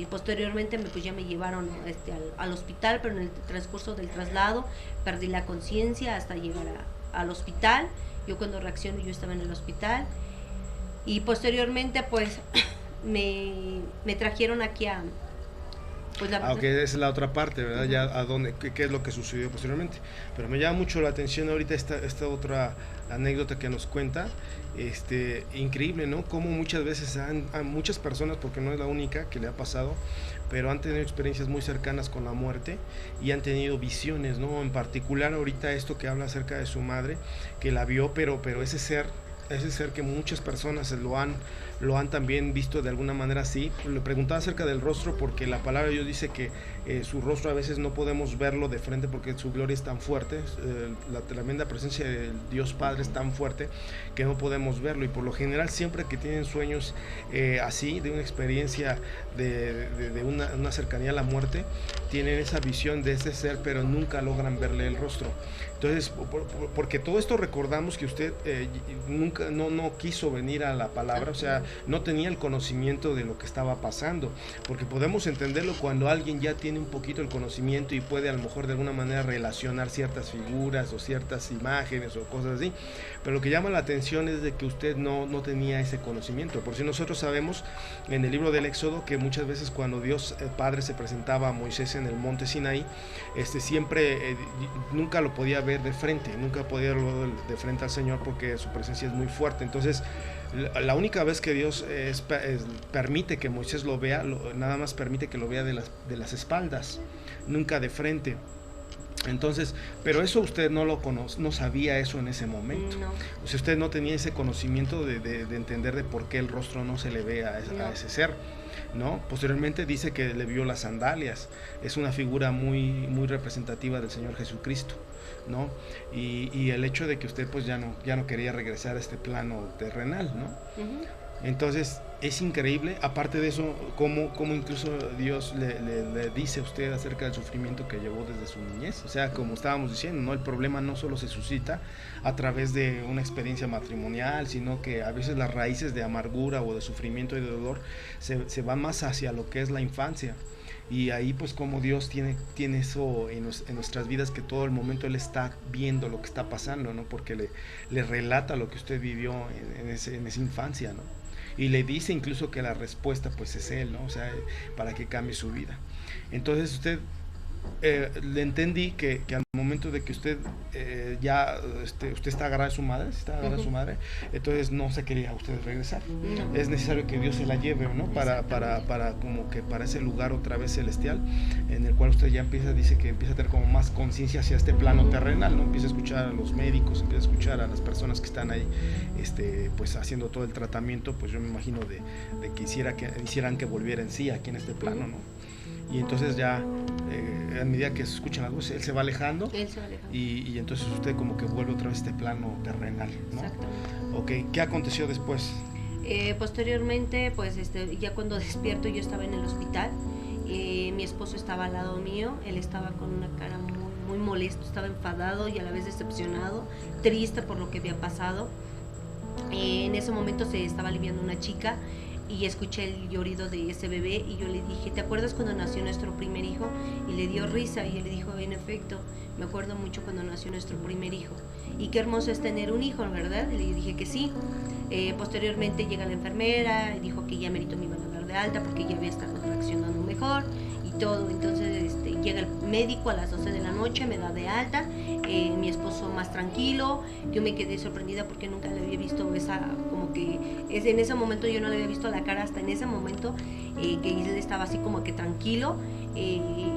Posteriormente pues ya me llevaron al hospital, pero en el transcurso del traslado perdí la conciencia hasta llegar al hospital. Yo cuando reacciono, yo estaba en el hospital, y posteriormente pues me trajeron aquí a pues aunque es la otra parte, ¿verdad? Ya a dónde, qué es lo que sucedió posteriormente. Pero me llama mucho la atención ahorita esta otra anécdota que nos cuenta. Increíble, ¿no? Como muchas veces a muchas personas, porque no es la única que le ha pasado, pero han tenido experiencias muy cercanas con la muerte y han tenido visiones, ¿no? En particular ahorita esto que habla acerca de su madre, que la vio, pero ese ser que muchas personas lo han también visto de alguna manera así. Le preguntaba acerca del rostro, porque la palabra de Dios dice que su rostro a veces no podemos verlo de frente, porque su gloria es tan fuerte, la tremenda presencia del Dios Padre es tan fuerte que no podemos verlo. Y por lo general, siempre que tienen sueños así, de una experiencia de una cercanía a la muerte, tienen esa visión de ese ser, pero nunca logran verle el rostro. Entonces, porque todo esto recordamos que usted nunca no quiso venir a la palabra, o sea, no tenía el conocimiento de lo que estaba pasando, porque podemos entenderlo cuando alguien ya tiene un poquito el conocimiento y puede a lo mejor de alguna manera relacionar ciertas figuras o ciertas imágenes o cosas así, pero lo que llama la atención es de que usted no tenía ese conocimiento. Por si nosotros sabemos en el libro del Éxodo que muchas veces cuando Dios Padre se presentaba a Moisés en el monte Sinaí, siempre nunca lo podía ver de frente, nunca podía ver de frente al Señor, porque su presencia es muy fuerte. Entonces La única vez que Dios permite que Moisés lo vea, nada más permite que lo vea de las espaldas, nunca de frente. Entonces, pero eso usted no lo conoce, no sabía eso en ese momento. No. O sea, usted no tenía ese conocimiento de entender de por qué el rostro no se le ve a ese ser, ¿no? Posteriormente dice que le vio las sandalias. Es una figura muy representativa del Señor Jesucristo, ¿no? Y el hecho de que usted pues ya no quería regresar a este plano terrenal, ¿no? Uh-huh. Entonces es increíble, aparte de eso, cómo incluso Dios le dice a usted acerca del sufrimiento que llevó desde su niñez. O sea, como estábamos diciendo, ¿no? El problema no solo se suscita a través de una experiencia matrimonial, sino que a veces las raíces de amargura o de sufrimiento y de dolor se van más hacia lo que es la infancia. Y ahí pues como Dios tiene eso en nuestras vidas, que todo el momento Él está viendo lo que está pasando, ¿no? Porque le relata lo que usted vivió en esa infancia, ¿no? Y le dice incluso que la respuesta pues es Él, ¿no? O sea, para que cambie su vida. Entonces usted, le entendí que al momento de que usted usted está agarrada de su madre, su madre, entonces no se quería usted regresar. No. Es necesario que Dios se la lleve, ¿no? Para como que para ese lugar otra vez celestial, en el cual usted ya dice que empieza a tener como más conciencia hacia este plano terrenal, ¿no? Empieza a escuchar a los médicos, empieza a escuchar a las personas que están ahí, pues haciendo todo el tratamiento, pues yo me imagino de que hicieran que volviera en sí aquí en este plano, ¿no? Y entonces ya, a medida que se escuchan las voces, él se va alejando. Y entonces usted como que vuelve otra vez a este plano terrenal, ¿no? Exacto. Ok, ¿qué aconteció después? Posteriormente, pues ya cuando despierto, yo estaba en el hospital. Mi esposo estaba al lado mío. Él estaba con una cara muy molesto, estaba enfadado y a la vez decepcionado, triste por lo que había pasado. En ese momento se estaba aliviando una chica y escuché el llorido de ese bebé y yo le dije, ¿te acuerdas cuando nació nuestro primer hijo? Y le dio risa y él le dijo, en efecto, me acuerdo mucho cuando nació nuestro primer hijo. Y qué hermoso es tener un hijo, ¿verdad? Y le dije que sí. Posteriormente llega la enfermera y dijo que ya merito me iban a dar de alta porque ya había estado reaccionando mejor y todo. Entonces llega el médico a las 12 de la noche, me da de alta, mi esposo más tranquilo. Yo me quedé sorprendida porque nunca le había visto en ese momento yo no le había visto la cara hasta en ese momento, que él estaba así como que tranquilo.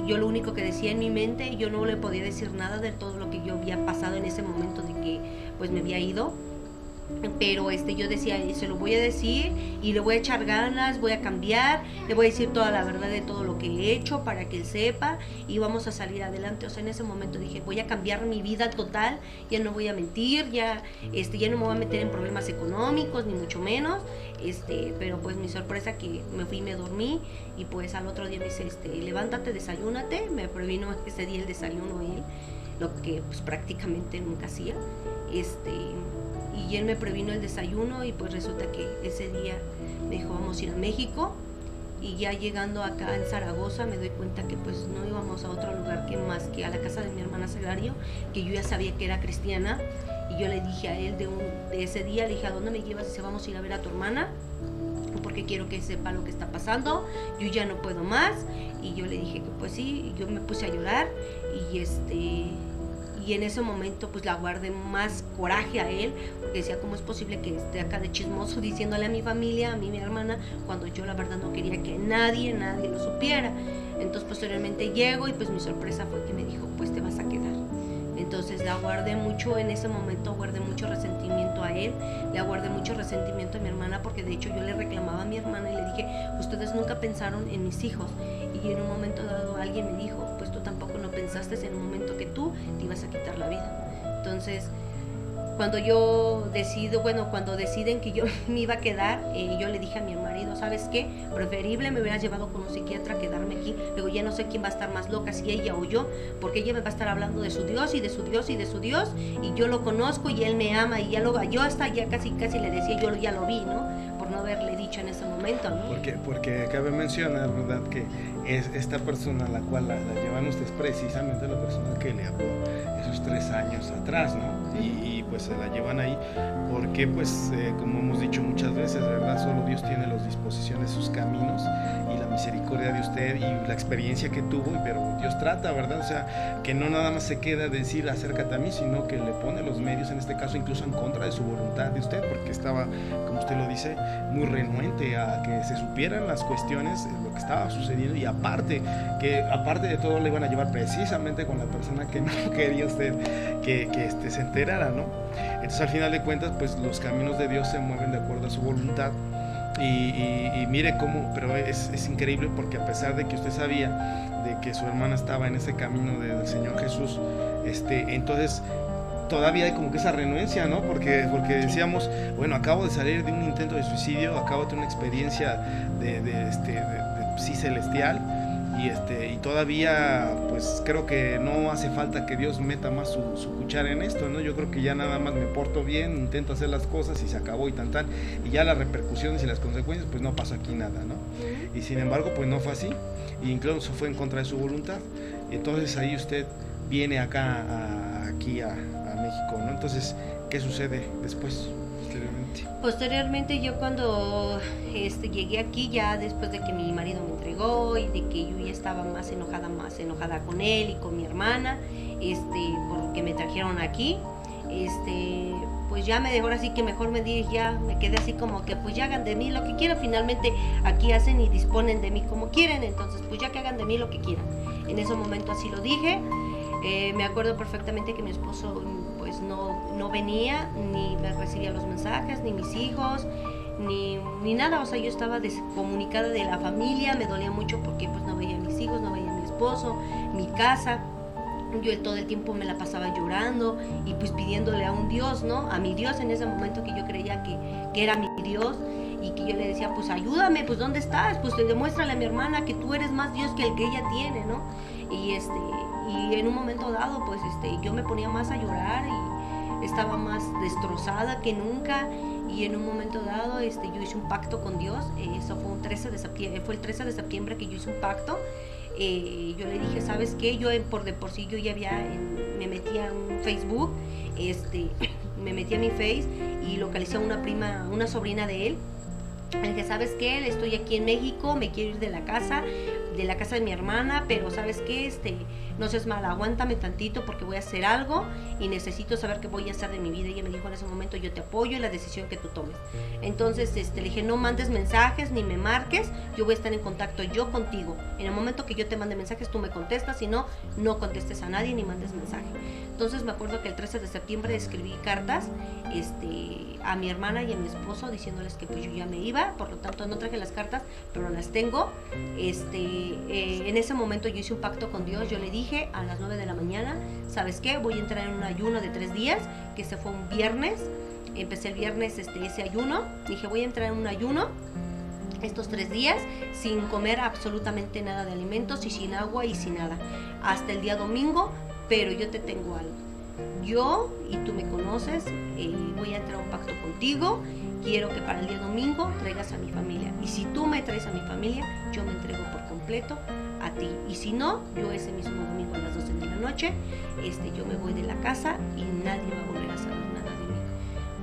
Yo lo único que decía en mi mente, yo no le podía decir nada de todo lo que yo había pasado en ese momento de que pues me había ido. Pero yo decía, se lo voy a decir y le voy a echar ganas, voy a cambiar, le voy a decir toda la verdad de todo lo que he hecho para que él sepa y vamos a salir adelante. O sea, en ese momento dije, voy a cambiar mi vida total, ya no voy a mentir, ya no me voy a meter en problemas económicos, ni mucho menos. Pero pues mi sorpresa que me fui y me dormí y pues al otro día me dice, levántate, desayúnate. Me previno ese día el desayuno él, lo que pues prácticamente nunca hacía. Y él me previno el desayuno y pues resulta que ese día me dijo, vamos a ir a México. Y ya llegando acá en Zaragoza me doy cuenta que pues no íbamos a otro lugar que más que a la casa de mi hermana Sagrario, que yo ya sabía que era cristiana. Y yo le dije a él de ese día, le dije, ¿a dónde me llevas? Dice, vamos a ir a ver a tu hermana porque quiero que sepa lo que está pasando, yo ya no puedo más. Y yo le dije que pues sí, y yo me puse a llorar y en ese momento pues la guardé más coraje a él, porque decía, ¿cómo es posible que esté acá de chismoso diciéndole a mi familia, a mí, mi hermana, cuando yo la verdad no quería que nadie lo supiera? Entonces posteriormente llego y pues mi sorpresa fue que me dijo, pues te vas a quedar. Entonces la guardé mucho, en ese momento guardé mucho resentimiento a él, le guardé mucho resentimiento a mi hermana, porque de hecho yo le reclamaba a mi hermana y le dije, ustedes nunca pensaron en mis hijos. Y en un momento dado alguien me dijo, pues tú tampoco no pensaste en un momento que tú te ibas a quitar la vida. Entonces cuando deciden que yo me iba a quedar, yo le dije a mi marido, ¿sabes qué? Preferible me hubieras llevado con un psiquiatra, quedarme aquí. Luego ya no sé quién va a estar más loca, si ella o yo, porque ella me va a estar hablando de su Dios y de su Dios y de su Dios, y yo lo conozco y él me ama, y yo hasta ya casi le decía, yo ya lo vi, ¿no? Por no haberle dicho en ese momento, ¿no? Porque cabe mencionar, ¿verdad?, que es esta persona a la cual la llevan ustedes, precisamente la persona que le habló esos 3 años atrás, ¿no? Y pues se la llevan ahí porque pues como hemos dicho muchas veces, ¿verdad? Solo Dios tiene las disposiciones, sus caminos y la misericordia de usted y la experiencia que tuvo, pero Dios trata, ¿verdad? O sea, que no nada más se queda decir acércate a mí, sino que le pone los medios, en este caso incluso en contra de su voluntad de usted, porque estaba, como usted lo dice, muy renuente a que se supieran las cuestiones, lo que estaba sucediendo, y aparte de todo le iban a llevar precisamente con la persona que no quería usted que se enterara, ¿no? Entonces al final de cuentas pues los caminos de Dios se mueven de acuerdo a su voluntad y mire cómo, pero es increíble porque a pesar de que usted sabía de que su hermana estaba en ese camino del Señor Jesús, entonces todavía hay como que esa renuencia, ¿no? Porque decíamos, bueno, acabo de salir de un intento de suicidio, acabo de tener una experiencia sí celestial, y todavía pues creo que no hace falta que Dios meta más su cuchara en esto, ¿no? Yo creo que ya nada más me porto bien, intento hacer las cosas y se acabó y y ya las repercusiones y las consecuencias, pues no pasó aquí nada, ¿no? Y sin embargo pues no fue así, y incluso fue en contra de su voluntad. Entonces ahí usted viene acá aquí a México, ¿no? Entonces, ¿qué sucede después? Posteriormente yo cuando llegué aquí, ya después de que mi marido me entregó y de que yo ya estaba más enojada con él y con mi hermana, porque me trajeron aquí, pues ya me dejó así que mejor me quedé así como que pues ya hagan de mí lo que quieran, finalmente aquí hacen y disponen de mí como quieren, entonces pues ya que hagan de mí lo que quieran. En ese momento así lo dije. Me acuerdo perfectamente que mi esposo pues no venía, ni me recibía los mensajes, ni mis hijos, ni nada, o sea, yo estaba descomunicada de la familia, me dolía mucho porque pues no veía a mis hijos, no veía a mi esposo, mi casa. Yo todo el tiempo me la pasaba llorando y pues pidiéndole a un Dios, ¿no? A mi Dios en ese momento que yo creía que era mi Dios, y que yo le decía, pues ayúdame, pues ¿dónde estás? Pues demuéstrale a mi hermana que tú eres más Dios que el que ella tiene, ¿no? Y en un momento dado, pues yo me ponía más a llorar y estaba más destrozada que nunca, y en un momento dado yo hice un pacto con Dios. Eso fue el 13 de septiembre que yo hice un pacto. Yo le dije, ¿sabes qué? Yo por sí yo ya me metía en Facebook, me metí a mi Face y localicé a una prima, una sobrina de él. Le dije, ¿sabes qué? Estoy aquí en México, me quiero ir de la casa de mi hermana, pero ¿sabes qué? No seas mala, aguántame tantito porque voy a hacer algo y necesito saber qué voy a hacer de mi vida. Y ella me dijo en ese momento, yo te apoyo en la decisión que tú tomes. Entonces le dije, no mandes mensajes ni me marques, yo voy a estar en contacto yo contigo. En el momento que yo te mande mensajes, tú me contestas, si no, no contestes a nadie ni mandes mensaje. Entonces me acuerdo que el 13 de septiembre escribí cartas a mi hermana y a mi esposo diciéndoles que pues yo ya me iba, por lo tanto no traje las cartas, pero las tengo. En ese momento yo hice un pacto con Dios. Yo le dije a las 9 de la mañana, ¿sabes qué? Voy a entrar en un ayuno de 3 días, que se fue un viernes. Empecé el viernes ese ayuno. Dije, voy a entrar en un ayuno estos 3 días sin comer absolutamente nada de alimentos y sin agua y sin nada, hasta el día domingo, pero yo te tengo algo. Yo, y tú me conoces, voy a entrar a un pacto contigo. Quiero que para el día domingo traigas a mi familia. Y si tú me traes a mi familia, yo me entrego por completo a ti. Y si no, yo ese mismo domingo a las 12 de la noche, yo me voy de la casa y nadie va a volver a saber nada de mí.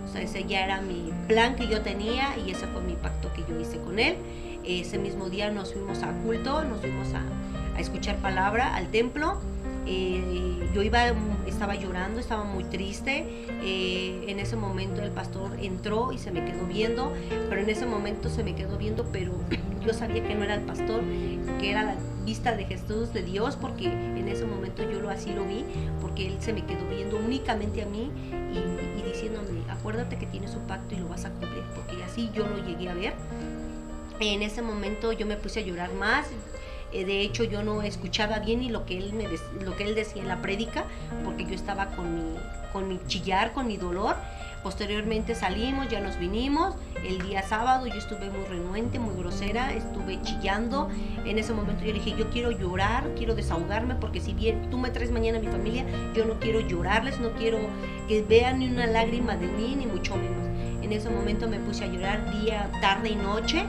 O sea, ese ya era mi plan que yo tenía y ese fue mi pacto que yo hice con él. Ese mismo día nos fuimos a culto, nos fuimos a escuchar palabra al templo. Yo estaba llorando, estaba muy triste. En ese momento el pastor entró y se me quedó viendo, pero yo sabía que no era el pastor, que era la vista de Jesús, de Dios, porque en ese momento yo así lo vi, porque él se me quedó viendo únicamente a mí y diciéndome, acuérdate que tienes un pacto y lo vas a cumplir, porque así yo lo llegué a ver. En ese momento yo me puse a llorar más. De hecho yo no escuchaba bien ni lo que él decía en la prédica, porque yo estaba con mi chillar, con mi dolor. Posteriormente salimos, ya nos vinimos. El día sábado yo estuve muy renuente, muy grosera, estuve chillando. En ese momento yo dije, yo quiero llorar, quiero desahogarme, porque si bien tú me traes mañana a mi familia, yo no quiero llorarles, no quiero que vean ni una lágrima de mí, ni mucho menos. En ese momento me puse a llorar día, tarde y noche,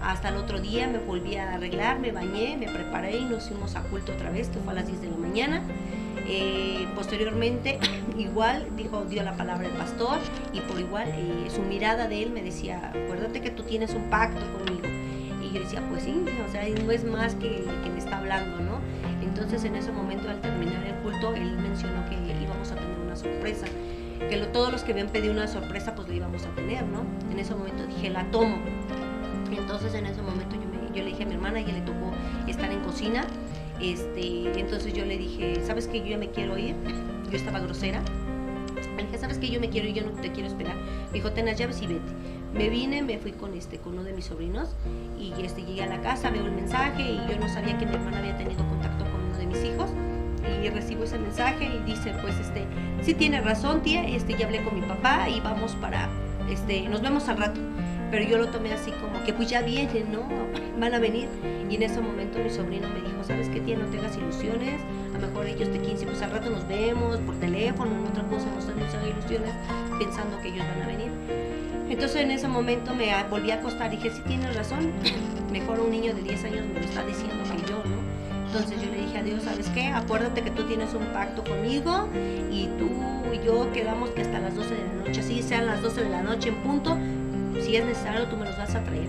Hasta el otro día me volví a arreglar, me bañé, me preparé y nos fuimos a culto otra vez, que fue a las 10 de la mañana. Posteriormente, igual dio la palabra el pastor y por igual su mirada de él me decía, acuérdate que tú tienes un pacto conmigo. Y yo decía, pues sí, o sea, no es más que me está hablando, ¿no? Entonces en ese momento, al terminar el culto, él mencionó que íbamos a tener una sorpresa, que todos los que habían pedido una sorpresa pues la íbamos a tener, ¿no? En ese momento dije, la tomo. Entonces en ese momento yo le dije a mi hermana, ella le tocó estar en cocina, entonces yo le dije, ¿sabes qué? Yo ya me quiero ir. Yo estaba grosera. Le dije, ¿sabes qué? Yo me quiero ir, yo no te quiero esperar. Me dijo, ten las llaves y vete. Me vine, me fui con uno de mis sobrinos y llegué a la casa, veo el mensaje y yo no sabía que mi hermana había tenido contacto con uno de mis hijos y recibo ese mensaje y dice, pues sí tiene razón, tía, ya hablé con mi papá y vamos nos vemos al rato. Pero yo lo tomé así como que pues ya vienen, ¿no? Van a venir. Y en ese momento mi sobrino me dijo, ¿sabes qué, tía? No tengas ilusiones, a lo mejor ellos te 15, pues al rato nos vemos por teléfono, en otra cosa, no están ilusiones pensando que ellos van a venir. Entonces en ese momento me volví a acostar y dije, sí tienes razón, mejor un niño de 10 años me lo está diciendo que yo, ¿no? Entonces yo le dije a Dios, ¿sabes qué? Acuérdate que tú tienes un pacto conmigo y tú y yo quedamos que hasta las 12 de la noche, así sean las 12 de la noche en punto, si es necesario tú me los vas a traer.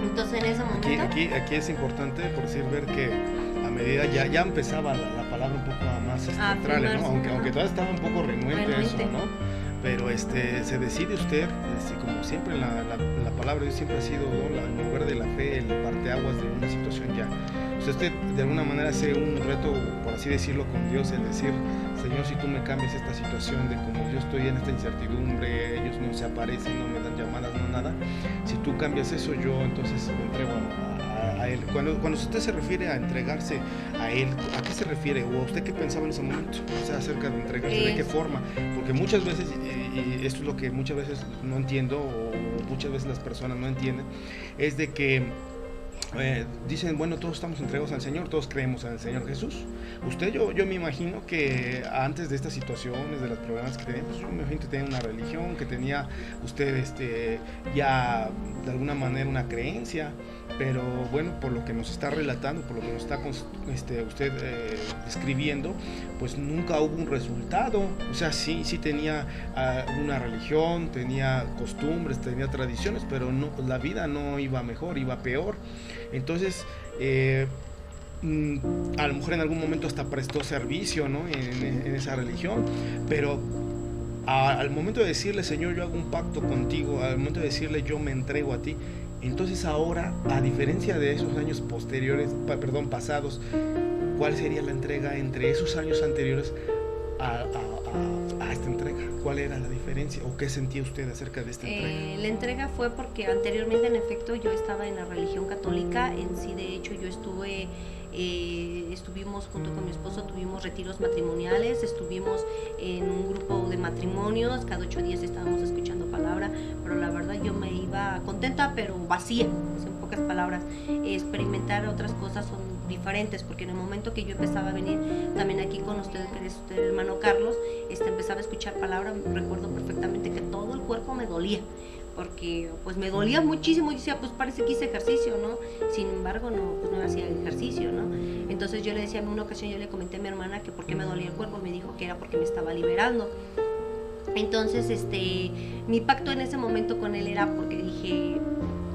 Entonces en ese momento... Aquí es importante, por decir, ver que a medida ya empezaba la palabra un poco más central, ¿no? Aunque todavía estaba un poco renuente a eso, ¿no? Pero se decide usted, como siempre la palabra de Dios siempre ha sido, ¿no? El mover de la fe, el parteaguas de una situación ya. Usted de alguna manera hace un reto, por así decirlo, con Dios, el decir, Señor, si tú me cambias esta situación de como yo estoy en esta incertidumbre, ellos no se aparecen, no me dan llamadas, no nada, si tú cambias eso, yo entonces me entrego a Él. Cuando usted se refiere a entregarse a Él, ¿a qué se refiere? ¿O a usted qué pensaba en ese momento? O sea, acerca de entregarse, ¿de qué forma? Porque muchas veces, y esto es lo que muchas veces no entiendo, o muchas veces las personas no entienden, es de que dicen, bueno, todos estamos entregados al Señor, todos creemos en el Señor Jesús. Yo me imagino que antes de estas situaciones, de los problemas que teníamos, yo me imagino que tenía una religión, que tenía usted ya de alguna manera una creencia, pero bueno, por lo que nos está relatando, por lo que nos está usted describiendo, pues nunca hubo un resultado. O sea, sí tenía una religión, tenía costumbres, tenía tradiciones, pero no, la vida no iba mejor, iba peor. Entonces, a lo mejor en algún momento hasta prestó servicio, ¿no? en esa religión, pero al momento de decirle, Señor, yo hago un pacto contigo, al momento de decirle, yo me entrego a ti, entonces ahora, a diferencia de esos años pasados, ¿cuál sería la entrega entre esos años anteriores a esta entrega? ¿Cuál era la diferencia o qué sentía usted acerca de esta entrega? La entrega fue porque anteriormente, en efecto, yo estaba en la religión católica. En sí, de hecho, yo estuvimos junto con mi esposo, tuvimos retiros matrimoniales, estuvimos en un grupo de matrimonios, cada 8 días estábamos escuchando palabra, pero la verdad yo me iba contenta pero vacía, en pocas palabras. Experimentar otras cosas son diferentes, porque en el momento que yo empezaba a venir también aquí con usted, que es usted, hermano Carlos, empezaba a escuchar palabra, recuerdo perfectamente que todo el cuerpo me dolía, porque pues me dolía muchísimo. Yo decía, pues parece que hice ejercicio, ¿no? Sin embargo, no hacía ejercicio, ¿no? Entonces yo le decía, en una ocasión yo le comenté a mi hermana que por qué me dolía el cuerpo, me dijo que era porque me estaba liberando. Entonces, mi pacto en ese momento con él era porque dije,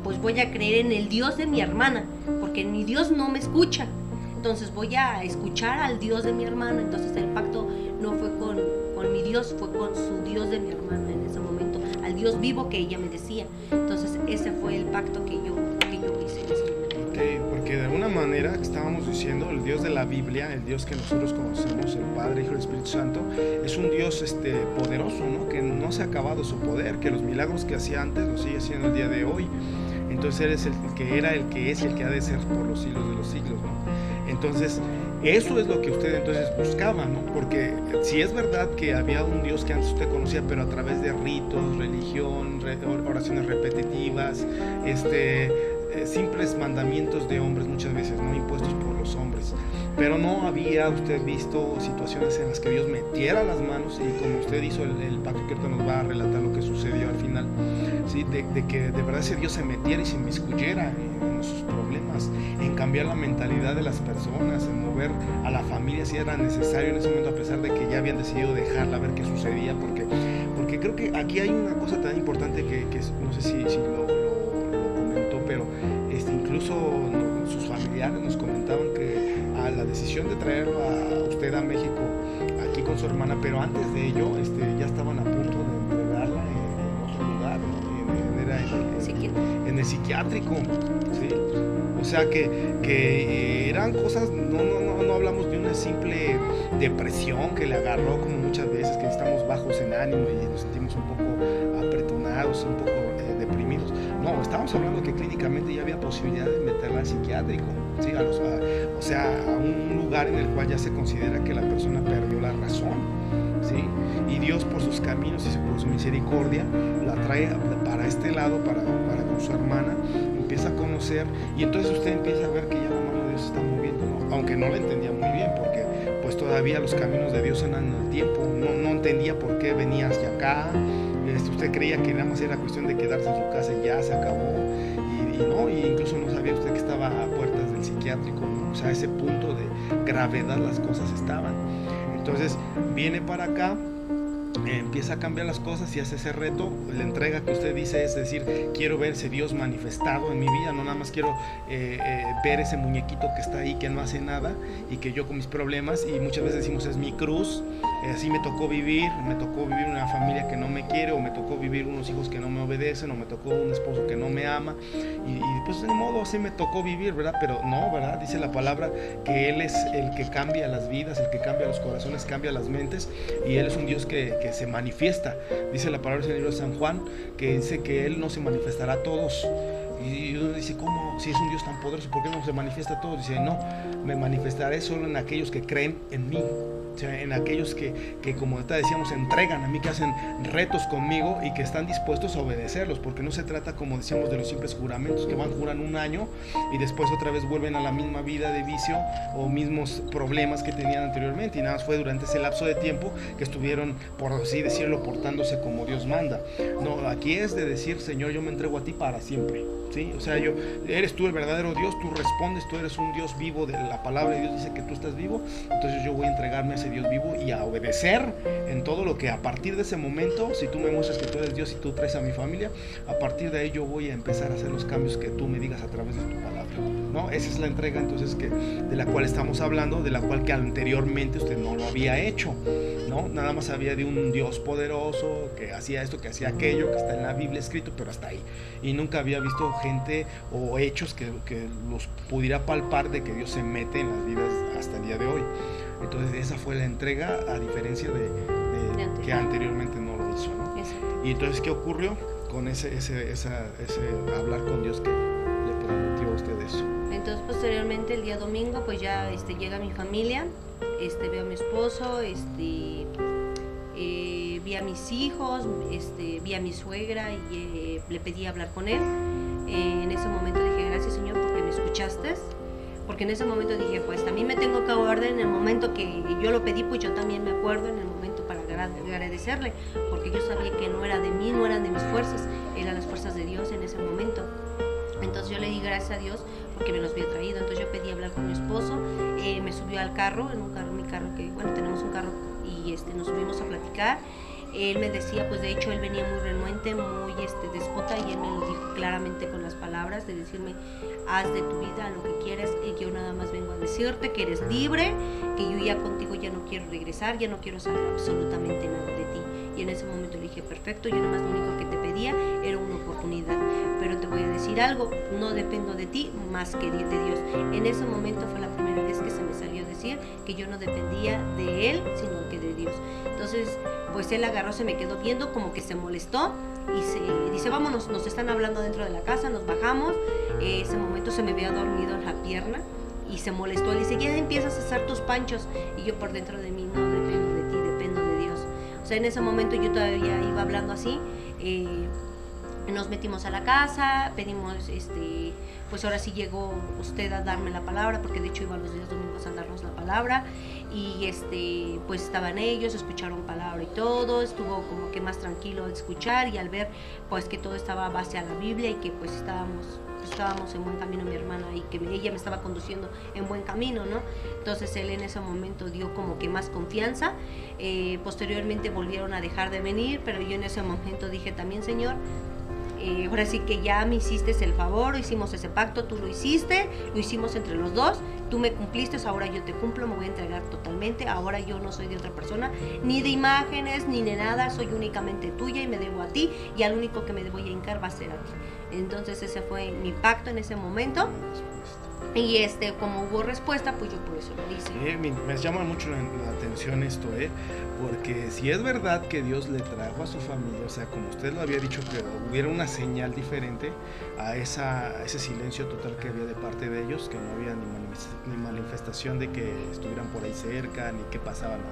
pues voy a creer en el Dios de mi hermana, porque mi Dios no me escucha. Entonces voy a escuchar al Dios de mi hermana. Entonces el pacto no fue con mi Dios, fue con su Dios de mi hermana en ese momento, al Dios vivo que ella me decía. Entonces ese fue el pacto que yo hice en ese momento. Okay, porque de alguna manera estábamos diciendo, el Dios de la Biblia, el Dios que nosotros conocemos, el Padre, Hijo y Espíritu Santo, es un Dios poderoso, ¿no? Que no se ha acabado su poder, que los milagros que hacía antes los sigue haciendo el día de hoy. Entonces Él es el que era, el que es y el que ha de ser por los siglos de los siglos, ¿no? Entonces, eso es lo que usted entonces buscaba, ¿no? Porque si es verdad que había un Dios que antes usted conocía, pero a través de ritos, religión, oraciones repetitivas, simples mandamientos de hombres muchas veces, ¿no? Impuestos por los hombres. pero no había usted visto situaciones en las que Dios metiera las manos, y como usted hizo el pacto que ahorita nos va a relatar lo que sucedió al final, ¿sí? De que de verdad ese Dios se metiera y se inmiscuyera en sus problemas, en cambiar la mentalidad de las personas, en mover a la familia si era necesario en ese momento, a pesar de que ya habían decidido dejarla, a ver qué sucedía, porque creo que aquí hay una cosa tan importante que no sé si lo comentó, pero incluso sus familiares nos comentaban que a la decisión de traerlo a usted a México, aquí con su hermana, pero antes de ello ya estaban a punto de entregarla en otro lugar, ¿no? En el psiquiátrico, ¿sí? O sea que eran cosas, no hablamos de una simple depresión que le agarró, como muchas veces que estamos bajos en ánimo y nos sentimos un poco apretonados, un poco deprimidos. No, estamos hablando que clínicamente ya había posibilidad de meterla al psiquiátrico, ¿sí? O sea, a un lugar en el cual ya se considera que la persona perdió la razón, ¿sí? Y Dios, por sus caminos y por su misericordia, la trae para este lado, para con su hermana, empieza a conocer, y entonces usted empieza a ver que ya la mano de Dios se está moviendo, ¿no? Aunque no la entendía muy bien, porque pues todavía los caminos de Dios eran en el tiempo, no entendía por qué venía hacia acá. Usted creía que nada más era cuestión de quedarse en su casa y ya se acabó, y no, y incluso no sabía usted que estaba a puertas del psiquiátrico, ¿no? O sea, a ese punto de gravedad las cosas estaban. Entonces viene para acá, empieza a cambiar las cosas y hace ese reto. La entrega que usted dice es decir, quiero ver ese Dios manifestado en mi vida, no nada más quiero ver ese muñequito que está ahí, que no hace nada, y que yo con mis problemas, y muchas veces decimos es mi cruz, así me tocó vivir una familia que no me quiere, o me tocó vivir unos hijos que no me obedecen, o me tocó un esposo que no me ama, y pues de modo así me tocó vivir, ¿verdad? Pero no, ¿verdad? Dice la palabra que Él es el que cambia las vidas, el que cambia los corazones, cambia las mentes, y Él es un Dios que se manifiesta. Dice la palabra del libro de San Juan, que dice que Él no se manifestará a todos. Y uno dice, ¿cómo? Si es un Dios tan poderoso, ¿por qué no se manifiesta a todos? Dice, no, me manifestaré solo en aquellos que creen en mí. O sea, en aquellos que como ahorita decíamos, entregan a mí, que hacen retos conmigo y que están dispuestos a obedecerlos, porque no se trata, como decíamos, de los simples juramentos que juran un año y después otra vez vuelven a la misma vida de vicio o mismos problemas que tenían anteriormente, y nada más fue durante ese lapso de tiempo que estuvieron, por así decirlo, portándose como Dios manda. No, aquí es de decir, Señor, yo me entrego a ti para siempre, ¿sí? O sea, eres tú el verdadero Dios, tú respondes, tú eres un Dios vivo, de la palabra de Dios dice que tú estás vivo, entonces yo voy a entregarme a ese Dios vivo y a obedecer en todo lo que a partir de ese momento, si tú me muestras que tú eres Dios y tú traes a mi familia, a partir de ahí yo voy a empezar a hacer los cambios que tú me digas a través de tu palabra, ¿no? Esa es la entrega entonces de la cual estamos hablando, de la cual que anteriormente usted no lo había hecho, ¿no? Nada más sabía de un Dios poderoso que hacía esto, que hacía aquello, que está en la Biblia escrito, pero hasta ahí, y nunca había visto gente o hechos que los pudiera palpar de que Dios se mete en las vidas hasta el día de hoy. Entonces esa fue la entrega, a diferencia de que anteriormente no lo hizo, ¿no? Y entonces, ¿qué ocurrió con ese hablar con Dios que le prometió a usted eso? Entonces posteriormente el día domingo pues ya llega mi familia, veo a mi esposo, vi a mis hijos, vi a mi suegra y le pedí hablar con él. En ese momento dije, gracias Señor porque me escuchaste, porque en ese momento dije, pues también me tengo que acordar en el momento que yo lo pedí, pues yo también me acuerdo en el momento para agradecerle, porque yo sabía que no era de mí, no eran de mis fuerzas, eran las fuerzas de Dios en ese momento. Entonces yo le di gracias a Dios porque me los había traído. Entonces yo pedí hablar con mi esposo, me subió al carro, mi carro que, bueno, tenemos un carro, y nos subimos a platicar. Él me decía, pues de hecho él venía muy renuente, muy déspota, y él me lo dijo claramente con las palabras de decirme, haz de tu vida lo que quieras, y yo nada más vengo a decirte que eres libre, que yo ya contigo ya no quiero regresar, ya no quiero saber absolutamente nada de ti. Y en ese momento le dije, perfecto, yo nada más lo único que te pedía era una oportunidad, pero te voy a decir algo, no dependo de ti más que de Dios. En ese momento fue la primera vez que se me salió a decir que yo no dependía de él, sino que de Dios. Entonces, pues él agarró, se me quedó viendo, como que se molestó y dice, vámonos, nos están hablando dentro de la casa, nos bajamos. Ese momento se me había dormido en la pierna y se molestó. Le dice, ya empiezas a hacer tus panchos, y yo por dentro de mí, no dependo de ti, dependo de Dios. O sea, en ese momento yo todavía iba hablando así. Nos metimos a la casa, pedimos pues ahora sí llegó usted a darme la palabra, porque de hecho iba los días domingos a darnos la palabra, y pues estaban ellos, escucharon palabra y todo, estuvo como que más tranquilo al escuchar y al ver pues que todo estaba a base a la Biblia y que pues estábamos en buen camino, mi hermana, y que ella me estaba conduciendo en buen camino, ¿no? Entonces él en ese momento dio como que más confianza. Posteriormente volvieron a dejar de venir, pero yo en ese momento dije también, Señor, ahora sí que ya me hiciste el favor, hicimos ese pacto, tú lo hiciste, lo hicimos entre los dos, tú me cumpliste, ahora yo te cumplo, me voy a entregar totalmente, ahora yo no soy de otra persona, ni de imágenes, ni de nada, soy únicamente tuya y me debo a ti, y al único que me voy a hincar va a ser a ti. Entonces ese fue mi pacto en ese momento. Y como hubo respuesta, pues yo por eso lo hice. Me llama mucho la atención esto, porque si es verdad que Dios le trajo a su familia, o sea, como usted lo había dicho, que hubiera una señal diferente a ese silencio total que había de parte de ellos, que no había ni manifestación de que estuvieran por ahí cerca, ni que pasaba nada.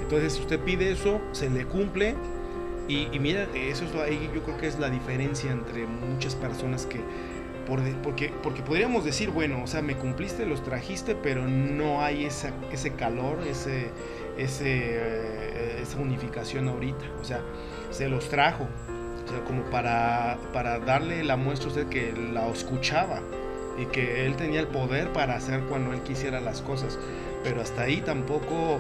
Entonces usted pide eso, se le cumple, y mira, eso es ahí yo creo que es la diferencia entre muchas personas que porque podríamos decir, bueno, o sea, me cumpliste, los trajiste, pero no hay ese calor, esa unificación ahorita, o sea, se los trajo, o sea, como para darle la muestra a usted que la escuchaba y que él tenía el poder para hacer cuando él quisiera las cosas, pero hasta ahí tampoco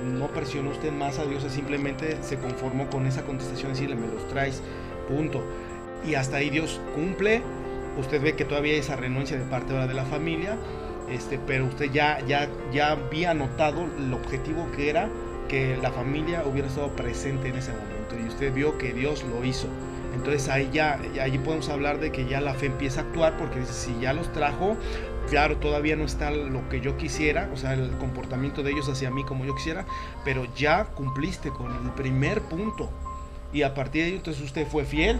no presionó usted más a Dios, simplemente se conformó con esa contestación, decirle, me los traes, punto, y hasta ahí Dios cumple. Usted ve que todavía hay esa renuencia de parte ahora de la familia, pero usted ya había notado el objetivo que era que la familia hubiera estado presente en ese momento, y usted vio que Dios lo hizo. Entonces allí podemos hablar de que ya la fe empieza a actuar, porque dice, si ya los trajo, claro, todavía no está lo que yo quisiera, o sea, el comportamiento de ellos hacia mí como yo quisiera, pero ya cumpliste con el primer punto, y a partir de ahí entonces usted fue fiel.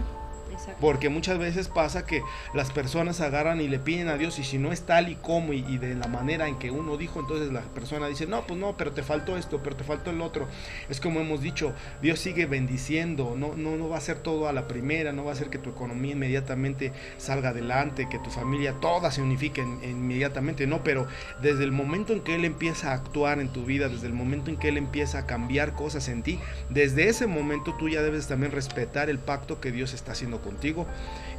Exacto. Porque muchas veces pasa que las personas agarran y le piden a Dios, y si no es tal y como y de la manera en que uno dijo, entonces la persona dice, no, pues no, pero te faltó esto, pero te faltó el otro. Es como hemos dicho, Dios sigue bendiciendo, no va a ser todo a la primera, no va a ser que tu economía inmediatamente salga adelante, que tu familia toda se unifique inmediatamente, no, pero desde el momento en que Él empieza a actuar en tu vida, desde el momento en que Él empieza a cambiar cosas en ti, desde ese momento tú ya debes también respetar el pacto que Dios está haciendo contigo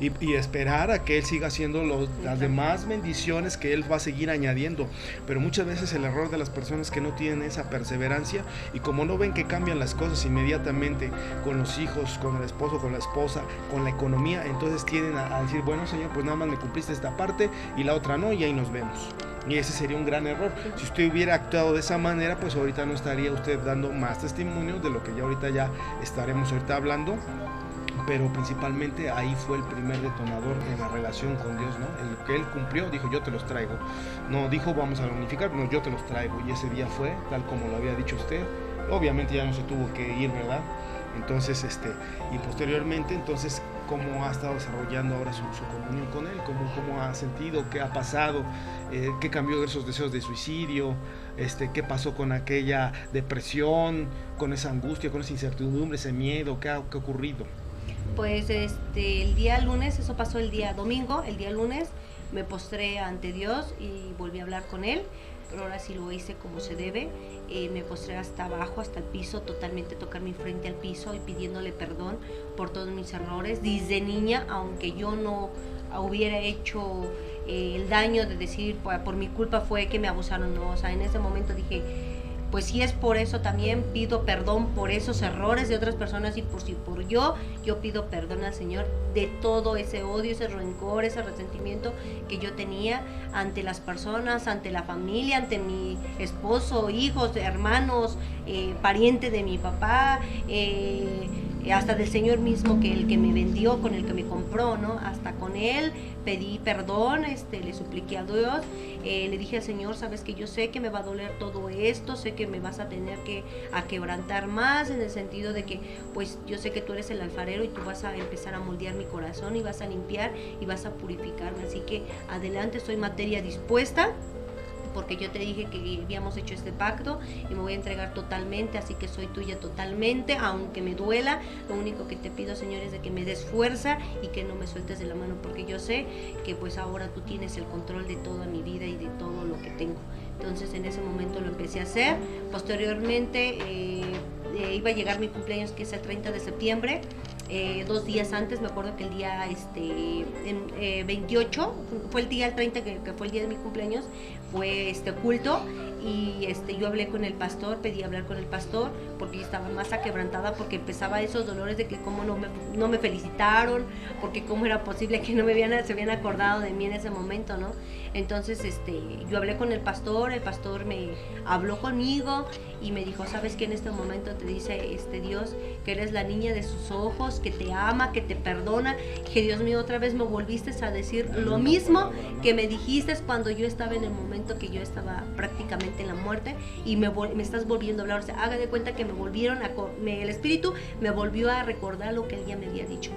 y esperar a que Él siga haciendo las demás bendiciones que Él va a seguir añadiendo. Pero muchas veces el error de las personas que no tienen esa perseverancia, y como no ven que cambian las cosas inmediatamente con los hijos, con el esposo, con la esposa, con la economía, entonces tienden a decir, bueno, Señor, pues nada más me cumpliste esta parte y la otra no, y ahí nos vemos. Y ese sería un gran error. Si usted hubiera actuado de esa manera, pues ahorita no estaría usted dando más testimonios de lo que ya estaremos hablando. Pero principalmente ahí fue el primer detonador en la relación con Dios, ¿no? El que Él cumplió, dijo, yo te los traigo. No dijo, vamos a unificar, no, yo te los traigo. Y ese día fue, tal como lo había dicho usted. Obviamente ya no se tuvo que ir, ¿verdad? Entonces, y posteriormente, entonces, ¿cómo ha estado desarrollando ahora su comunión con Él? ¿Cómo ha sentido? ¿Qué ha pasado? ¿Qué cambió esos deseos de suicidio? ¿Qué pasó con aquella depresión? ¿Con esa angustia? ¿Con esa incertidumbre? ¿Ese miedo? ¿Qué ha ocurrido? Pues el día lunes, eso pasó el día domingo, el día lunes me postré ante Dios y volví a hablar con Él, pero ahora sí lo hice como se debe. Me postré hasta abajo, hasta el piso, totalmente tocar mi frente al piso y pidiéndole perdón por todos mis errores. Desde niña, aunque yo no hubiera hecho el daño de decir, por mi culpa fue que me abusaron, no, o sea, en ese momento dije, pues si es por eso también pido perdón por esos errores de otras personas, y por yo pido perdón al Señor de todo ese odio, ese rencor, ese resentimiento que yo tenía ante las personas, ante la familia, ante mi esposo, hijos, hermanos, pariente de mi papá, hasta del Señor mismo, que el que me vendió, con el que me compró, ¿no? Hasta con Él pedí perdón, le supliqué a Dios, le dije al Señor, sabes que yo sé que me va a doler todo esto, sé que me vas a tener que quebrantar más, en el sentido de que, pues yo sé que tú eres el alfarero y tú vas a empezar a moldear mi corazón y vas a limpiar y vas a purificarme, así que adelante, soy materia dispuesta porque yo te dije que habíamos hecho este pacto y me voy a entregar totalmente, así que soy tuya totalmente, aunque me duela. Lo único que te pido, Señor, es de que me des fuerza y que no me sueltes de la mano, porque yo sé que pues ahora tú tienes el control de toda mi vida y de todo lo que tengo. Entonces en ese momento lo empecé a hacer. Posteriormente iba a llegar mi cumpleaños, que es el 30 de septiembre. 2 días antes, me acuerdo que el día 28, fue el día el 30 que fue el día de mi cumpleaños, fue culto, y yo hablé con el pastor, pedí hablar con el pastor, porque yo estaba más aquebrantada, porque empezaba esos dolores de que cómo no me felicitaron, porque cómo era posible que no se habían acordado de mí en ese momento, ¿no? Entonces yo hablé con el pastor me habló conmigo y me dijo, sabes que en este momento te dice Dios que eres la niña de sus ojos, que te ama, que te perdona, que Dios mío, otra vez me volviste a decir lo mismo que me dijiste cuando yo estaba en el momento que yo estaba prácticamente en la muerte, y me estás volviendo a hablar. O sea, haga de cuenta que el Espíritu me volvió a recordar lo que él ya me había dicho.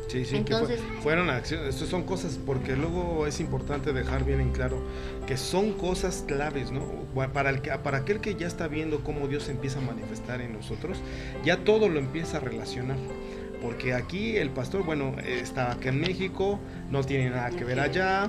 Sí, entonces, que fueron acciones. Estas son cosas, porque luego es importante dejar bien en claro que son cosas claves, ¿no? Para aquel que ya está viendo cómo Dios empieza a manifestar en nosotros, ya todo lo empieza a relacionar. Porque aquí el pastor, bueno, está acá en México, no tiene nada que ver allá.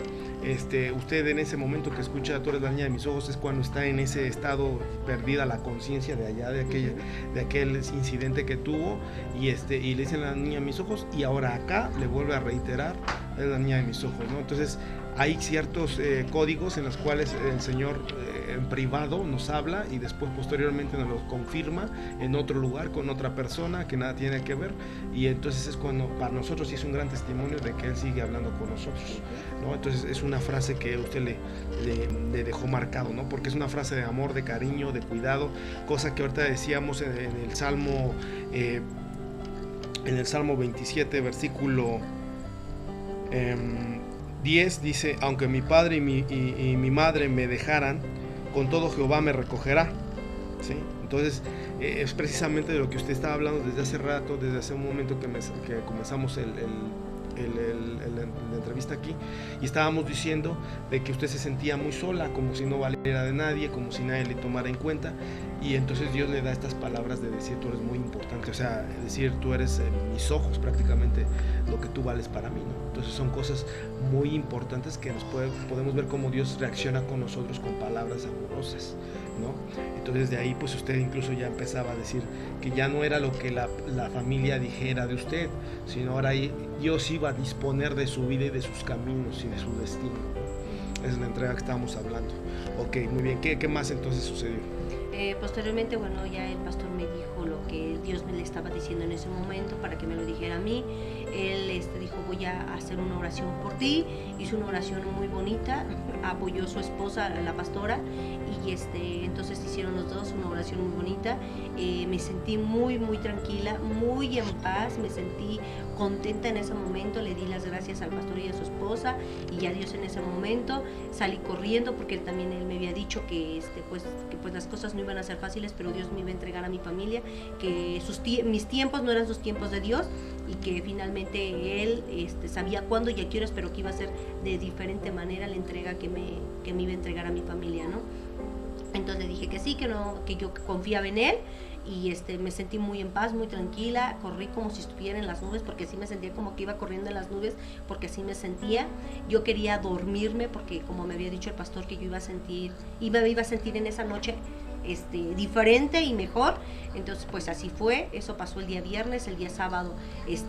Usted en ese momento que escucha Tú eres la niña de mis ojos, es cuando está en ese estado perdida la conciencia de allá, de aquel incidente que tuvo, y le dice la niña de mis ojos, y ahora acá le vuelve a reiterar, es la niña de mis ojos, ¿no? Entonces hay ciertos códigos en los cuales el Señor en privado nos habla, y después posteriormente nos los confirma en otro lugar con otra persona que nada tiene que ver, y entonces es cuando para nosotros sí es un gran testimonio de que Él sigue hablando con nosotros, ¿no? Entonces es una frase que usted le dejó marcado, ¿no? Porque es una frase de amor, de cariño, de cuidado, cosa que ahorita decíamos en el Salmo 27, versículo 10, dice, aunque mi padre y mi madre me dejaran, con todo Jehová me recogerá, ¿sí? Entonces es precisamente de lo que usted estaba hablando desde hace rato, desde hace un momento que comenzamos la entrevista aquí, y estábamos diciendo de que usted se sentía muy sola, como si no valiera de nadie, como si nadie le tomara en cuenta, y entonces Dios le da estas palabras de decir, tú eres muy importante, o sea, decir, tú eres mis ojos, prácticamente lo que tú vales para mí, ¿no? Entonces son cosas muy importantes que podemos ver cómo Dios reacciona con nosotros con palabras amorosas, ¿no? Entonces de ahí pues usted incluso ya empezaba a decir que ya no era lo que la familia dijera de usted, sino ahora Dios iba a disponer de su vida y de sus caminos y de su destino. Esa es la entrega que estábamos hablando. Ok, muy bien. ¿Qué más entonces sucedió? Posteriormente, bueno, ya el pastor me dijo lo que Dios me le estaba diciendo en ese momento para que me lo dijera a mí. Él dijo, voy a hacer una oración por ti. Hizo una oración muy bonita, apoyó a su esposa, la pastora, y entonces hicieron los dos una oración muy bonita. Me sentí muy, muy tranquila, muy en paz, me sentí contenta en ese momento. Le di las gracias al pastor y a su esposa y a Dios en ese momento. Salí corriendo porque él me había dicho que pues las cosas no iban a ser fáciles, pero Dios me iba a entregar a mi familia, que mis tiempos no eran sus tiempos de Dios, y que finalmente él sabía cuándo y a qué horas, pero que iba a ser de diferente manera la entrega que me iba a entregar a mi familia, ¿no? Entonces dije que sí, que yo confiaba en él, y me sentí muy en paz, muy tranquila. Corrí como si estuviera en las nubes, porque sí me sentía como que iba corriendo en las nubes, porque así me sentía. Yo quería dormirme porque, como me había dicho el pastor, que yo iba a sentir en esa noche diferente y mejor. Entonces pues así fue. Eso pasó el día viernes. El día sábado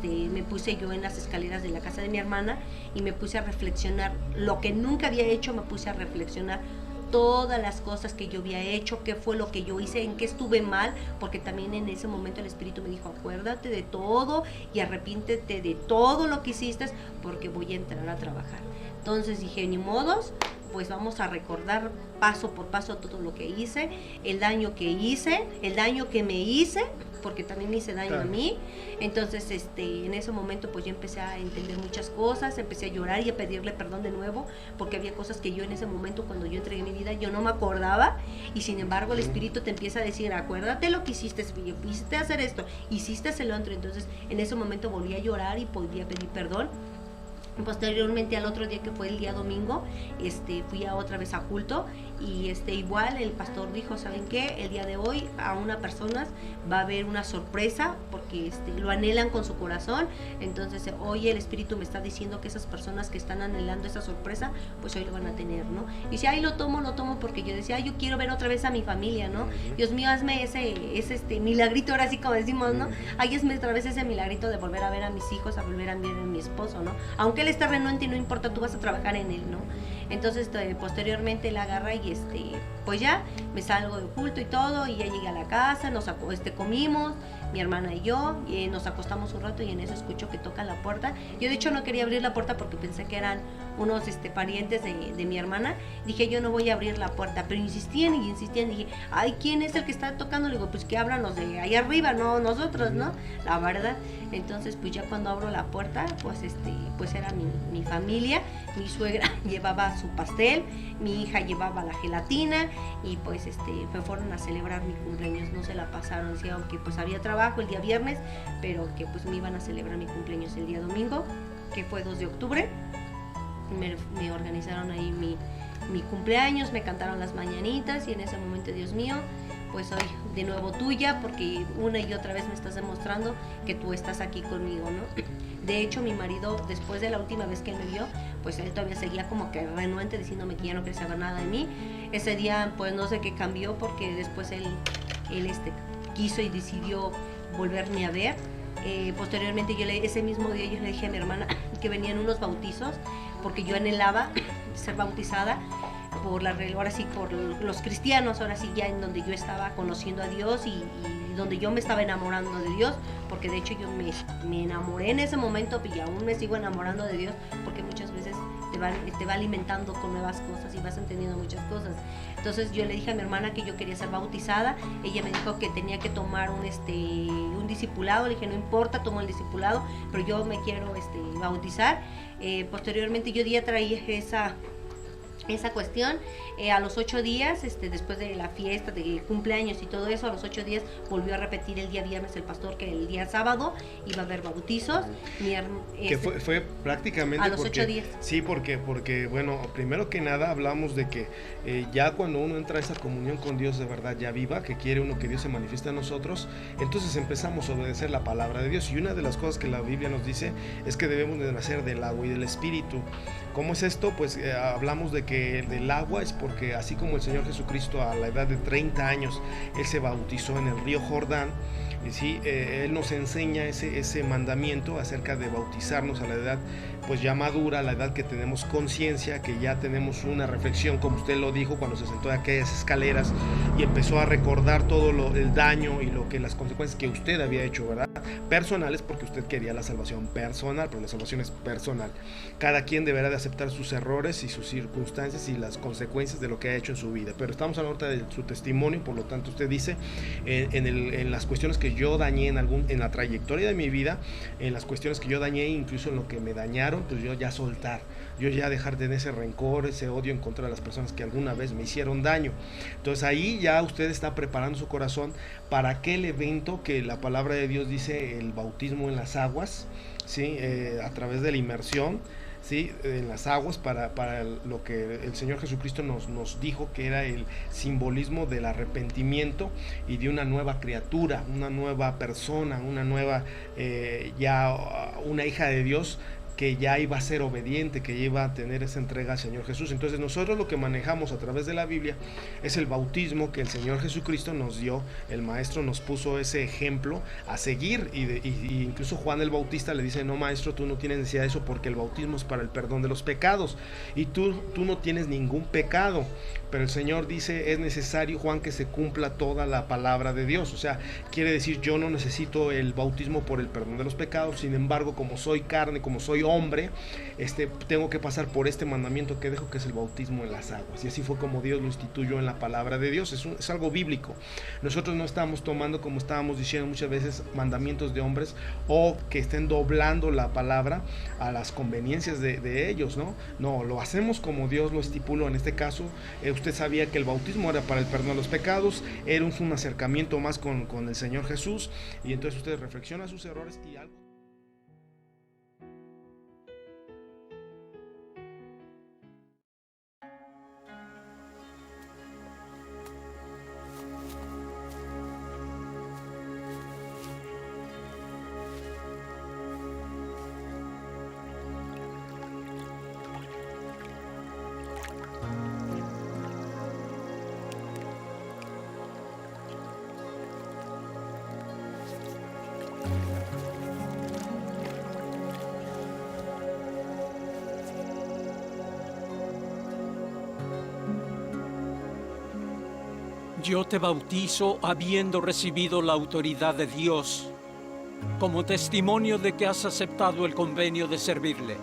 me puse yo en las escaleras de la casa de mi hermana y me puse a reflexionar lo que nunca había hecho. Me puse a reflexionar todas las cosas que yo había hecho, qué fue lo que yo hice, en qué estuve mal, porque también en ese momento el Espíritu me dijo, acuérdate de todo y arrepiéntete de todo lo que hiciste, porque voy a entrar a trabajar. Entonces dije, ni modos, pues vamos a recordar paso por paso todo lo que hice, el daño que me hice, porque también me hice daño a mí. Entonces en ese momento pues yo empecé a entender muchas cosas, empecé a llorar y a pedirle perdón de nuevo, porque había cosas que yo en ese momento, cuando yo entregué mi vida, yo no me acordaba, y sin embargo el Espíritu te empieza a decir, acuérdate lo que hiciste hacer esto, hiciste el otro. Entonces en ese momento volví a llorar y volví a pedir perdón. Posteriormente, al otro día, que fue el día domingo, fui otra vez a culto, y igual el pastor dijo, ¿saben qué? El día de hoy a una persona va a haber una sorpresa porque lo anhelan con su corazón, entonces hoy el Espíritu me está diciendo que esas personas que están anhelando esa sorpresa, pues hoy lo van a tener, ¿no? Y si ahí lo tomo porque yo decía, yo quiero ver otra vez a mi familia, ¿no? Dios mío, hazme ese milagrito, ahora sí como decimos, ¿no? Ay, hazme otra vez ese milagrito de volver a ver a mis hijos, a volver a ver a mi esposo, ¿no? Aunque él esté renuente y no importa, tú vas a trabajar en él, ¿no? Entonces posteriormente él agarra y pues ya me salgo de culto y todo, y ya llegué a la casa, comimos, mi hermana y yo, y nos acostamos un rato, y en eso escucho que tocan la puerta. Yo de hecho no quería abrir la puerta porque pensé que eran unos parientes de mi hermana. Dije, yo no voy a abrir la puerta, pero insistían y insistían. Dije, ay, ¿quién es el que está tocando? Le digo, pues que abran los de ahí arriba, no nosotros, ¿no? La verdad. Entonces pues ya cuando abro la puerta, pues era mi familia. Mi suegra llevaba su pastel, mi hija llevaba la gelatina, y pues fueron a celebrar mi cumpleaños. No se la pasaron, sí, aunque pues había trabajo el día viernes, pero que pues me iban a celebrar mi cumpleaños el día domingo, que fue 2 de octubre. Me organizaron ahí mi cumpleaños, me cantaron las mañanitas, y en ese momento, Dios mío, pues soy de nuevo tuya, porque una y otra vez me estás demostrando que tú estás aquí conmigo, ¿no? De hecho, mi marido, después de la última vez que él me vio, pues él todavía seguía como que renuente, diciéndome que ya no quería saber nada de mí. Ese día, pues no sé qué cambió, porque después él quiso y decidió volverme a ver. Posteriormente, ese mismo día yo le dije a mi hermana que venían unos bautizos, porque yo anhelaba ser bautizada ahora sí, por los cristianos, ahora sí, ya en donde yo estaba conociendo a Dios, y donde yo me estaba enamorando de Dios, porque de hecho yo me enamoré en ese momento, y aún me sigo enamorando de Dios, porque muchas veces te va alimentando con nuevas cosas y vas entendiendo muchas cosas. Entonces yo le dije a mi hermana que yo quería ser bautizada. Ella me dijo que tenía que tomar un discipulado. Le dije, no importa, tomo el discipulado, pero yo me quiero bautizar. Posteriormente yo ya traía esa cuestión. A los 8 días, después de la fiesta de cumpleaños y todo eso, a los 8 días volvió a repetir el día viernes el pastor que el día sábado iba a haber bautizos. Que fue prácticamente a los 8 días. Sí, porque bueno, primero que nada hablamos de que ya cuando uno entra a esa comunión con Dios de verdad ya viva, que quiere uno que Dios se manifieste en nosotros, entonces empezamos a obedecer la palabra de Dios. Y una de las cosas que la Biblia nos dice es que debemos de nacer del agua y del Espíritu. ¿Cómo es esto? Pues hablamos de que del agua es porque así como el Señor Jesucristo a la edad de 30 años, Él se bautizó en el río Jordán, ¿sí? Él nos enseña ese mandamiento acerca de bautizarnos a la edad pues ya madura, a la edad que tenemos conciencia, que ya tenemos una reflexión, como usted lo dijo, cuando se sentó en aquellas escaleras y empezó a recordar todo el daño y las consecuencias que usted había hecho, ¿verdad? Personales, porque usted quería la salvación personal, pero la salvación es personal. Cada quien deberá de aceptar sus errores y sus circunstancias y las consecuencias de lo que ha hecho en su vida, pero estamos hablando de su testimonio. Por lo tanto, usted dice en las cuestiones que yo dañé en la trayectoria de mi vida, en las cuestiones que yo dañé, incluso en lo que me dañaron, pues yo ya soltar, yo ya dejar de tener ese rencor, ese odio en contra de las personas que alguna vez me hicieron daño. Entonces ahí ya usted está preparando su corazón para aquel evento que la palabra de Dios dice, el bautismo en las aguas, ¿sí? A través de la inmersión, ¿sí? En las aguas, para lo que el Señor Jesucristo nos dijo que era el simbolismo del arrepentimiento y de una nueva criatura, una nueva persona, una nueva una hija de Dios, que ya iba a ser obediente, que ya iba a tener esa entrega al Señor Jesús. Entonces nosotros lo que manejamos a través de la Biblia es el bautismo que el Señor Jesucristo nos dio. El Maestro nos puso ese ejemplo a seguir, y incluso Juan el Bautista le dice, no, Maestro, tú no tienes necesidad de eso, porque el bautismo es para el perdón de los pecados, y tú no tienes ningún pecado. Pero el Señor dice, es necesario, Juan, que se cumpla toda la palabra de Dios. O sea, quiere decir, yo no necesito el bautismo por el perdón de los pecados. Sin embargo, como soy carne, como soy hombre, tengo que pasar por este mandamiento que dejo, que es el bautismo en las aguas. Y así fue como Dios lo instituyó en la palabra de Dios. Es algo bíblico. Nosotros no estamos tomando, como estábamos diciendo muchas veces, mandamientos de hombres, o que estén doblando la palabra a las conveniencias de ellos, ¿no? No, lo hacemos como Dios lo estipuló. En este caso, usted sabía que el bautismo era para el perdón de los pecados, era un acercamiento más con el Señor Jesús, y entonces usted reflexiona sus errores y algo. Yo te bautizo habiendo recibido la autoridad de Dios, como testimonio de que has aceptado el convenio de servirle.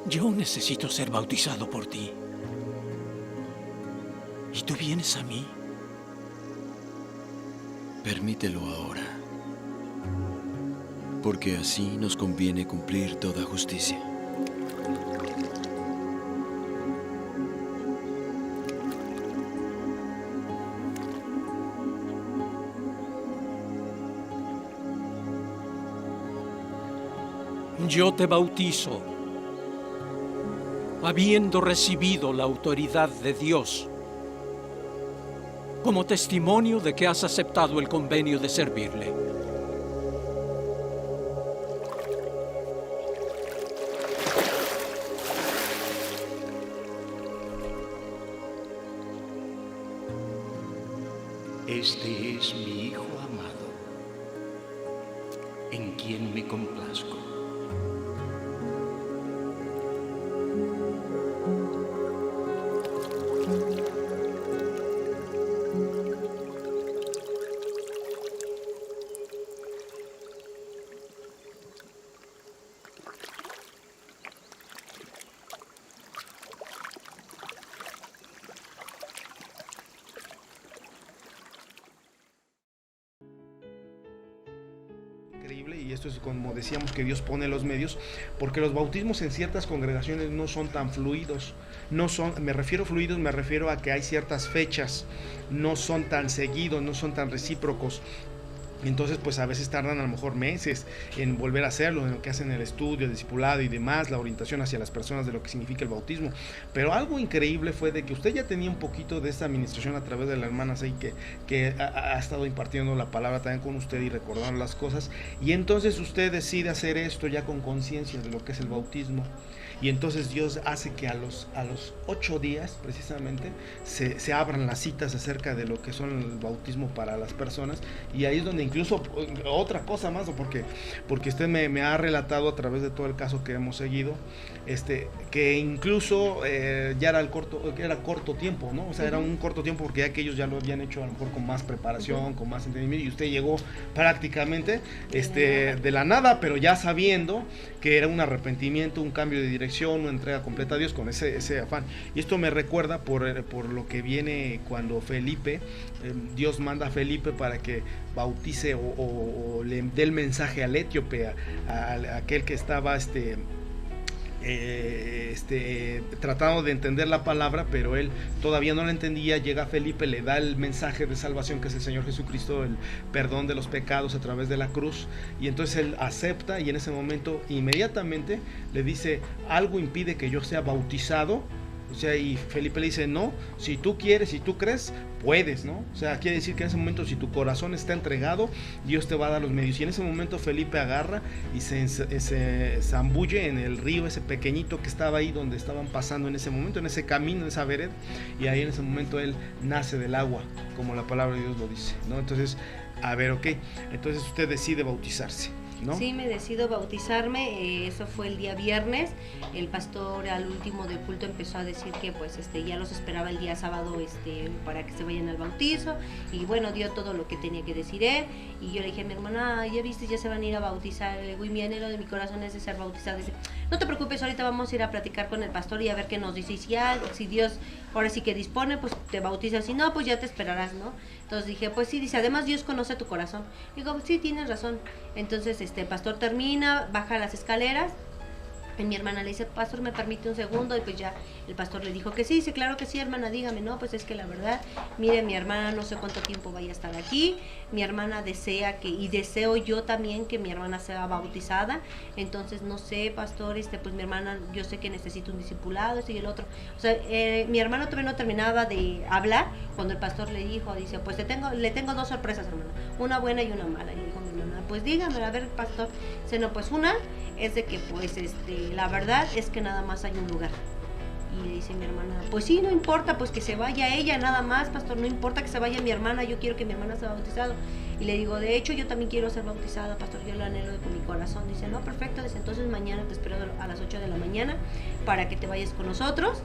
Yo necesito ser bautizado por ti. ¿Y tú vienes a mí? Permítelo ahora, porque así nos conviene cumplir toda justicia. Yo te bautizo, habiendo recibido la autoridad de Dios, como testimonio de que has aceptado el convenio de servirle. Este es mi Hijo amado, en quien me complazco. Increíble, y esto es como decíamos que Dios pone los medios, porque los bautismos en ciertas congregaciones no son tan fluidos, no son, me refiero fluidos, me refiero a que hay ciertas fechas, no son tan seguidos, no son tan recíprocos. Entonces pues a veces tardan a lo mejor meses en volver a hacerlo, en lo que hacen el estudio, el discipulado y demás, la orientación hacia las personas de lo que significa el bautismo. Pero algo increíble fue de que usted ya tenía un poquito de esta administración a través de la hermana Sei, que ha estado impartiendo la palabra también con usted y recordando las cosas, y entonces usted decide hacer esto ya con conciencia de lo que es el bautismo. Y entonces Dios hace que a los 8 días precisamente se abran las citas acerca de lo que son el bautismo para las personas, y ahí es donde incluso otra cosa más, porque usted me ha relatado a través de todo el caso que hemos seguido, que incluso ya era corto tiempo, ¿no? O sea, era un corto tiempo porque ya que ellos ya lo habían hecho a lo mejor con más preparación, con más entendimiento, y usted llegó prácticamente de la nada, pero ya sabiendo que era un arrepentimiento, un cambio de dirección, una entrega completa a Dios con ese afán. Y esto me recuerda por lo que viene cuando Felipe, Dios manda a Felipe para que bautice o le dé el mensaje al etíope, a aquel que estaba tratando de entender la palabra, pero él todavía no la entendía. Llega Felipe, le da el mensaje de salvación, que es el Señor Jesucristo, el perdón de los pecados a través de la cruz, y entonces él acepta, y en ese momento inmediatamente le dice: algo impide que yo sea bautizado. O sea, y Felipe le dice: no, si tú quieres, si tú crees, puedes, ¿no? O sea, quiere decir que en ese momento, si tu corazón está entregado, Dios te va a dar los medios. Y en ese momento Felipe agarra y se zambulle en el río, ese pequeñito que estaba ahí donde estaban pasando en ese momento, en ese camino, en esa vereda, y ahí en ese momento él nace del agua, como la palabra de Dios lo dice, ¿no? Entonces, a ver, ok, entonces usted decide bautizarse, ¿no? Sí, me decido bautizarme. Eso fue el día viernes. El pastor al último del culto empezó a decir que pues ya los esperaba el día sábado para que se vayan al bautizo, y bueno, dio todo lo que tenía que decir él. Y yo le dije a mi hermana: ya viste, ya se van a ir a bautizar. Le digo: y mi anhelo de mi corazón es de ser bautizado. Dice: no te preocupes, ahorita vamos a ir a platicar con el pastor y a ver qué nos dice, y si Dios ahora sí que dispone, pues te bautizas, si no, pues ya te esperarás, ¿no? Entonces dije: pues sí. Dice: además Dios conoce tu corazón. Digo: sí, tienes razón. Entonces el pastor termina, baja las escaleras, Y mi hermana le dice, pastor, ¿me permite un segundo? Y pues ya el pastor le dijo que sí, claro que sí, hermana, dígame. No, pues es que la verdad, mire, mi hermana no sé cuánto tiempo vaya a estar aquí, mi hermana desea que, y deseo yo también que mi hermana sea bautizada, entonces no sé, pastor, pues mi hermana, yo sé que necesita un discipulado, y el otro. O sea, mi hermano todavía no terminaba de hablar cuando el pastor le dijo, dice, pues le tengo dos sorpresas, hermana, una buena y una mala. Y le dijo mi hermana, pues dígame, a ver, pastor. Dice, no, pues una es de que pues la verdad es que nada más hay un lugar. Y le dice mi hermana, pues sí, no importa, pues que se vaya ella nada más, pastor, no importa que se vaya mi hermana, yo quiero que mi hermana sea bautizada. Y le digo, de hecho yo también quiero ser bautizada, pastor, yo lo anhelo con mi corazón. Dice, no, perfecto, dice, entonces mañana te espero a las 8 de la mañana para que te vayas con nosotros.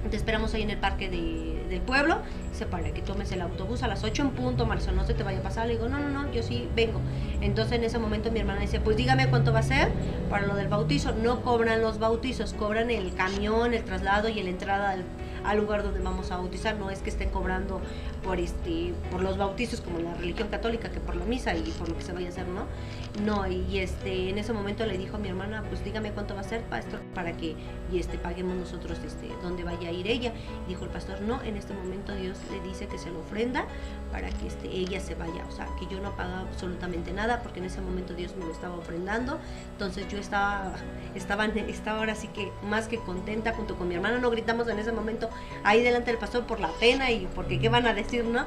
Te esperamos ahí en el parque del pueblo, dice, para que tomes el autobús a las 8 en punto, Marisol, no se te vaya a pasar. Le digo, no, yo sí vengo. Entonces en ese momento mi hermana dice, pues dígame cuánto va a ser para lo del bautizo. No cobran los bautizos, cobran el camión, el traslado y la entrada al lugar donde vamos a bautizar. No es que estén cobrando por los bautizos como la religión católica, que por la misa y por lo que se vaya a hacer, ¿no? No, y en ese momento le dijo a mi hermana, pues dígame cuánto va a ser, pastor, para que paguemos nosotros dónde vaya a ir ella. Y dijo el pastor, no, en este momento Dios le dice que se lo ofrenda para que ella se vaya, o sea, que yo no pagaba absolutamente nada, porque en ese momento Dios me lo estaba ofrendando. Entonces yo estaba ahora sí que más que contenta junto con mi hermana. No gritamos en ese momento ahí delante del pastor por la pena y porque qué van a decir, ¿no?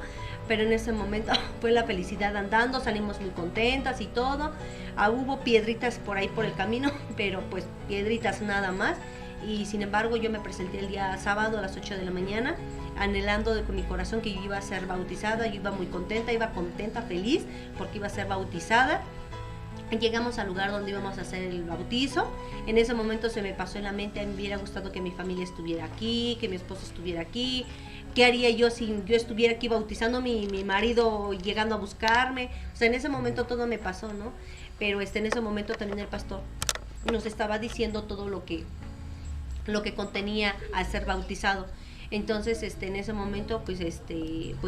Pero en ese momento fue la felicidad andando, salimos muy contentas y todo. Hubo piedritas por ahí por el camino, pero pues piedritas nada más. Y sin embargo yo me presenté el día sábado a las 8 de la mañana, anhelando con mi corazón que yo iba a ser bautizada. Yo iba muy contenta, feliz, porque iba a ser bautizada. Llegamos al lugar donde íbamos a hacer el bautizo. En ese momento se me pasó en la mente, me hubiera gustado que mi familia estuviera aquí, que mi esposo estuviera aquí. ¿Qué haría yo si yo estuviera aquí bautizando, mi marido llegando a buscarme? O sea, en ese momento todo me pasó, ¿no? Pero en ese momento también el pastor nos estaba diciendo todo lo que contenía al ser bautizado. Entonces, en ese momento, pues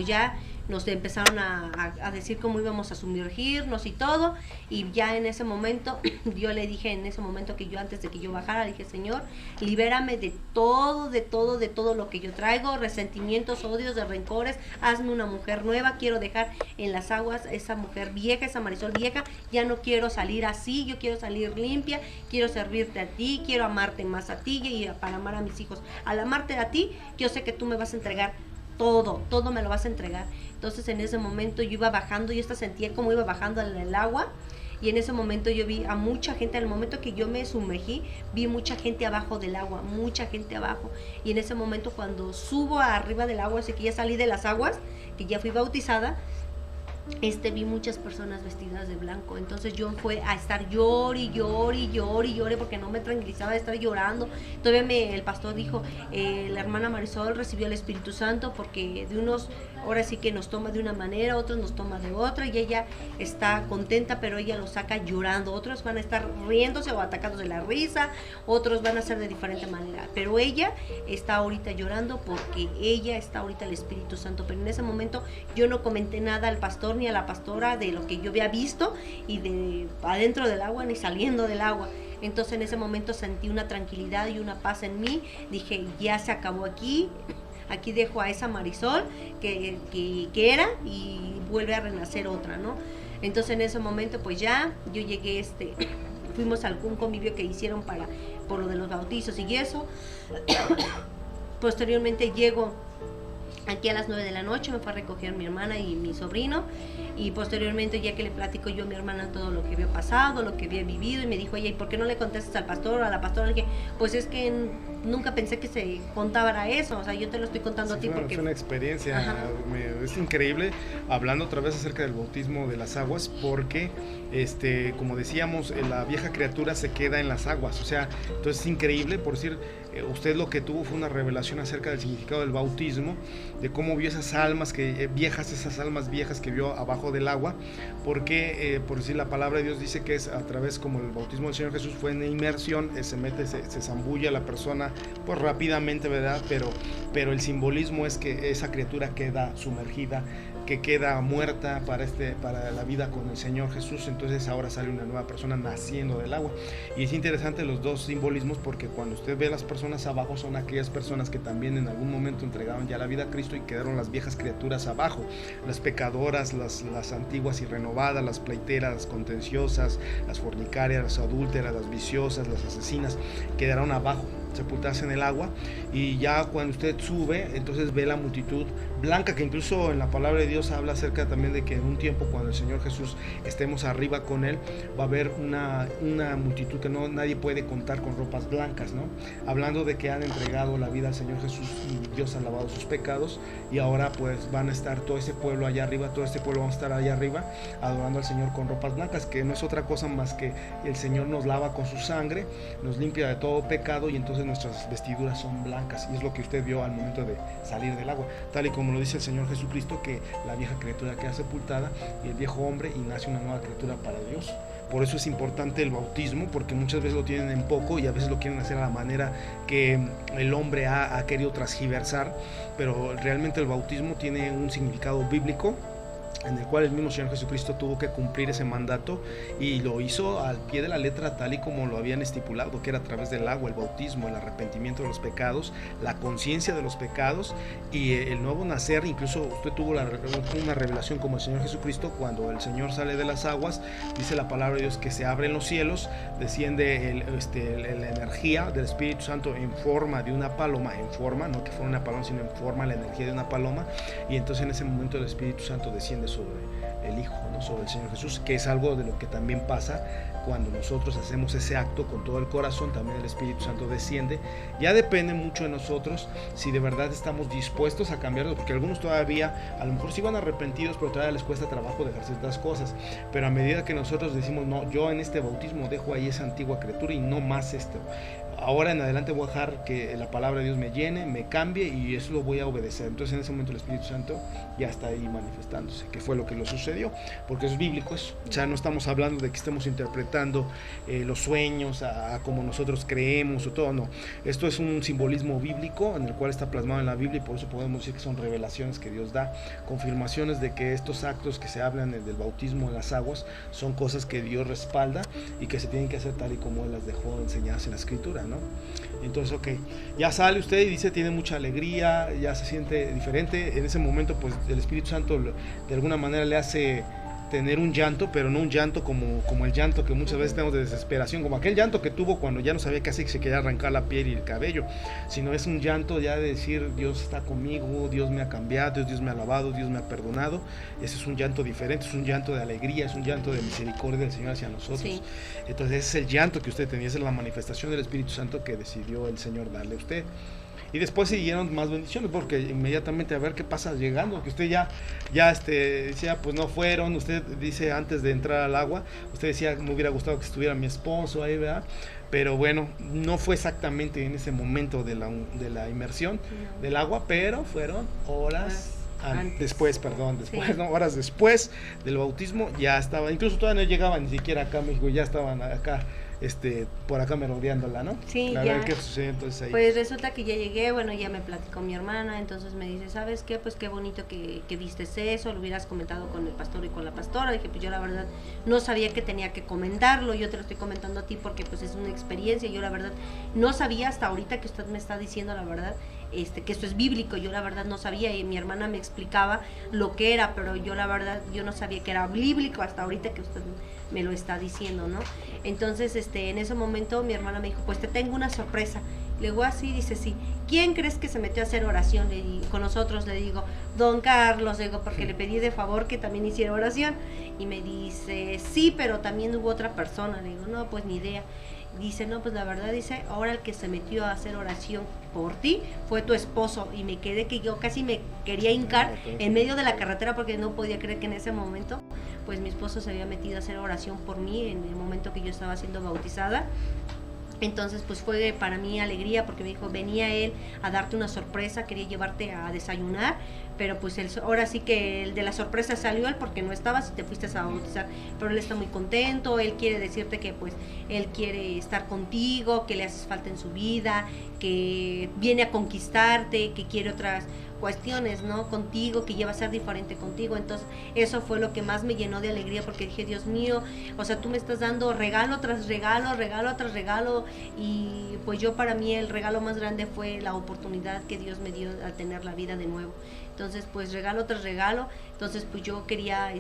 ya nos empezaron a decir cómo íbamos a sumergirnos y todo, y ya en ese momento, yo le dije en ese momento que yo antes de que yo bajara, le dije, Señor, libérame de todo lo que yo traigo, resentimientos, odios, de rencores, hazme una mujer nueva, quiero dejar en las aguas esa mujer vieja, esa Marisol vieja, ya no quiero salir así, yo quiero salir limpia, quiero servirte a ti, quiero amarte más a ti y para amar a mis hijos. Al amarte a ti, yo sé que tú me vas a entregar todo me lo vas a entregar. Entonces en ese momento yo iba bajando, yo sentía como iba bajando en el agua, y en ese momento yo vi a mucha gente. Al momento que yo me sumergí, vi mucha gente abajo del agua, mucha gente abajo, y en ese momento cuando subo arriba del agua, así que ya salí de las aguas, que ya fui bautizada, vi muchas personas vestidas de blanco. Entonces yo fue a estar llore porque no me tranquilizaba de estar llorando. Todavía el pastor dijo, la hermana Marisol recibió el Espíritu Santo porque ahora sí que nos toma de una manera, otros nos toma de otra, y ella está contenta, pero ella lo saca llorando. Otros van a estar riéndose o atacados de la risa, otros van a hacer de diferente manera, pero ella está ahorita llorando porque ella está ahorita el Espíritu Santo. Pero en ese momento yo no comenté nada al pastor ni a la pastora de lo que yo había visto y de adentro del agua ni saliendo del agua. Entonces en ese momento sentí una tranquilidad y una paz en mí. Dije, ya se acabó aquí dejo a esa Marisol que era, y vuelve a renacer otra, ¿no? Entonces en ese momento pues ya yo llegué, fuimos a algún convivio que hicieron por lo de los bautizos y eso. Posteriormente llego aquí a las 9 de la noche, me fue a recoger mi hermana y mi sobrino, y posteriormente ya que le platico yo a mi hermana todo lo que había pasado, lo que había vivido, y me dijo, oye, ¿y por qué no le contestas al pastor o a la pastora? Le dije, pues es que nunca pensé que se contara eso, o sea, yo te lo estoy contando a ti porque... Es una experiencia, es increíble, hablando otra vez acerca del bautismo de las aguas, porque, como decíamos, la vieja criatura se queda en las aguas, o sea, entonces es increíble, por decir, usted lo que tuvo fue una revelación acerca del significado del bautismo, de cómo vio esas almas esas almas viejas que vio abajo del agua, porque por decir la palabra de Dios dice que es a través como el bautismo del Señor Jesús fue en inmersión, se zambulla la persona pues rápidamente, ¿verdad? Pero el simbolismo es que esa criatura queda sumergida, que queda muerta para la vida con el Señor Jesús. Entonces ahora sale una nueva persona naciendo del agua. Y es interesante los dos simbolismos, porque cuando usted ve las personas abajo, son aquellas personas que también en algún momento entregaron ya la vida a Cristo y quedaron las viejas criaturas abajo, las pecadoras, las antiguas y renovadas, las pleiteras, las contenciosas, las fornicarias, las adúlteras, las viciosas, las asesinas, quedaron abajo, sepultadas en el agua. Y ya cuando usted sube, entonces ve la multitud blanca, que incluso en la palabra de Dios habla acerca también de que en un tiempo, cuando el Señor Jesús estemos arriba con Él, va a haber una multitud que nadie puede contar, con ropas blancas, ¿no? Hablando de que han entregado la vida al Señor Jesús y Dios ha lavado sus pecados, y ahora pues van a estar todo ese pueblo allá arriba, todo este pueblo va a estar allá arriba adorando al Señor con ropas blancas, que no es otra cosa más que el Señor nos lava con su sangre, nos limpia de todo pecado, y entonces nuestras vestiduras son blancas, y es lo que usted vio al momento de salir del agua, tal y como lo dice el Señor Jesucristo, que la vieja criatura queda sepultada y el viejo hombre, y nace una nueva criatura para Dios. Por eso es importante el bautismo, porque muchas veces lo tienen en poco y a veces lo quieren hacer a la manera que el hombre ha querido transgiversar, pero realmente el bautismo tiene un significado bíblico, en el cual el mismo Señor Jesucristo tuvo que cumplir ese mandato, y lo hizo al pie de la letra, tal y como lo habían estipulado, que era a través del agua, el bautismo, el arrepentimiento de los pecados, la conciencia de los pecados y el nuevo nacer. Incluso usted tuvo una revelación como el Señor Jesucristo, cuando el Señor sale de las aguas, dice la palabra de Dios que se abren los cielos, desciende la energía del Espíritu Santo en forma de una paloma, no que fuera una paloma, sino en forma, la energía de una paloma, y entonces en ese momento el Espíritu Santo desciende sobre el Hijo, ¿no? Sobre el Señor Jesús, que es algo de lo que también pasa cuando nosotros hacemos ese acto con todo el corazón. También el Espíritu Santo desciende. Ya depende mucho de nosotros si de verdad estamos dispuestos a cambiarlo, porque algunos todavía a lo mejor sí van arrepentidos, pero todavía les cuesta trabajo dejar ciertas cosas. Pero a medida que nosotros decimos, no, yo en este bautismo dejo ahí esa antigua criatura y no más esto, ahora en adelante voy a dejar que la palabra de Dios me llene, me cambie, y eso lo voy a obedecer. Entonces en ese momento el Espíritu Santo ya está ahí manifestándose, que fue lo que lo sucedió, porque es bíblico eso. O sea, no estamos hablando de que estemos interpretando los sueños a como nosotros creemos o todo, no. Esto es un simbolismo bíblico en el cual está plasmado en la Biblia, y por eso podemos decir que son revelaciones que Dios da, confirmaciones de que estos actos que se hablan del bautismo en las aguas son cosas que Dios respalda y que se tienen que hacer tal y como Él las dejó enseñadas en la Escritura, ¿no? Entonces, ok, ya sale usted y dice, tiene mucha alegría, ya se siente diferente. En ese momento, pues el Espíritu Santo de alguna manera le hace tener un llanto, pero no un llanto como el llanto que muchas veces tenemos de desesperación, como aquel llanto que tuvo cuando ya no sabía qué hacer, que se quería arrancar la piel y el cabello, sino es un llanto ya de decir, Dios está conmigo, Dios me ha cambiado, Dios me ha lavado, Dios me ha perdonado. Ese es un llanto diferente, es un llanto de alegría, es un llanto de misericordia del Señor hacia nosotros. Sí. Entonces ese es el llanto que usted tenía, esa es la manifestación del Espíritu Santo que decidió el Señor darle a usted. Y después siguieron más bendiciones, porque inmediatamente a ver qué pasa llegando, que usted ya decía, pues no fueron. Usted dice, antes de entrar al agua, usted decía, me hubiera gustado que estuviera mi esposo ahí, ¿verdad? Pero bueno, no fue exactamente en ese momento de la inmersión del agua, pero fueron horas después, ¿no? Horas después del bautismo, ya estaba, incluso todavía no llegaban ni siquiera acá a México, ya estaban acá, por acá merodeándola, ¿no? Sí, a ya. ver qué sucede entonces ahí. Pues resulta que ya llegué, bueno, ya me platicó mi hermana, entonces me dice, ¿sabes qué? Pues qué bonito que viste eso, lo hubieras comentado con el pastor y con la pastora. Dije, pues yo la verdad no sabía que tenía que comentarlo, yo te lo estoy comentando a ti porque pues es una experiencia. Yo la verdad no sabía hasta ahorita que usted me está diciendo la verdad, que esto es bíblico. Yo la verdad no sabía, y mi hermana me explicaba lo que era, pero yo la verdad yo no sabía que era bíblico hasta ahorita que usted me lo está diciendo, ¿no? Entonces, en ese momento mi hermana me dijo, pues te tengo una sorpresa. Le digo, así, dice, sí. ¿Quién crees que se metió a hacer oración con nosotros? Le digo, don Carlos, le digo, porque le pedí de favor que también hiciera oración. Y me dice, sí, pero también hubo otra persona. Le digo, no, pues ni idea. Dice, no, pues la verdad, dice, ahora el que se metió a hacer oración por ti fue tu esposo. Y me quedé que yo casi me quería hincar en medio de la carretera, porque no podía creer que en ese momento pues mi esposo se había metido a hacer oración por mí en el momento que yo estaba siendo bautizada. Entonces pues fue para mí alegría porque me dijo, venía él a darte una sorpresa, quería llevarte a desayunar, pero pues ahora sí que el de la sorpresa salió él porque no estabas y te fuiste a bautizar, pero él está muy contento, él quiere decirte que pues él quiere estar contigo, que le haces falta en su vida, que viene a conquistarte, que quiere otras cuestiones, ¿no? Contigo, que ya va a ser diferente contigo. Entonces eso fue lo que más me llenó de alegría porque dije, Dios mío, o sea, tú me estás dando regalo tras regalo, regalo tras regalo, y pues yo, para mí el regalo más grande fue la oportunidad que Dios me dio al tener la vida de nuevo. Entonces pues regalo tras regalo. Entonces pues yo quería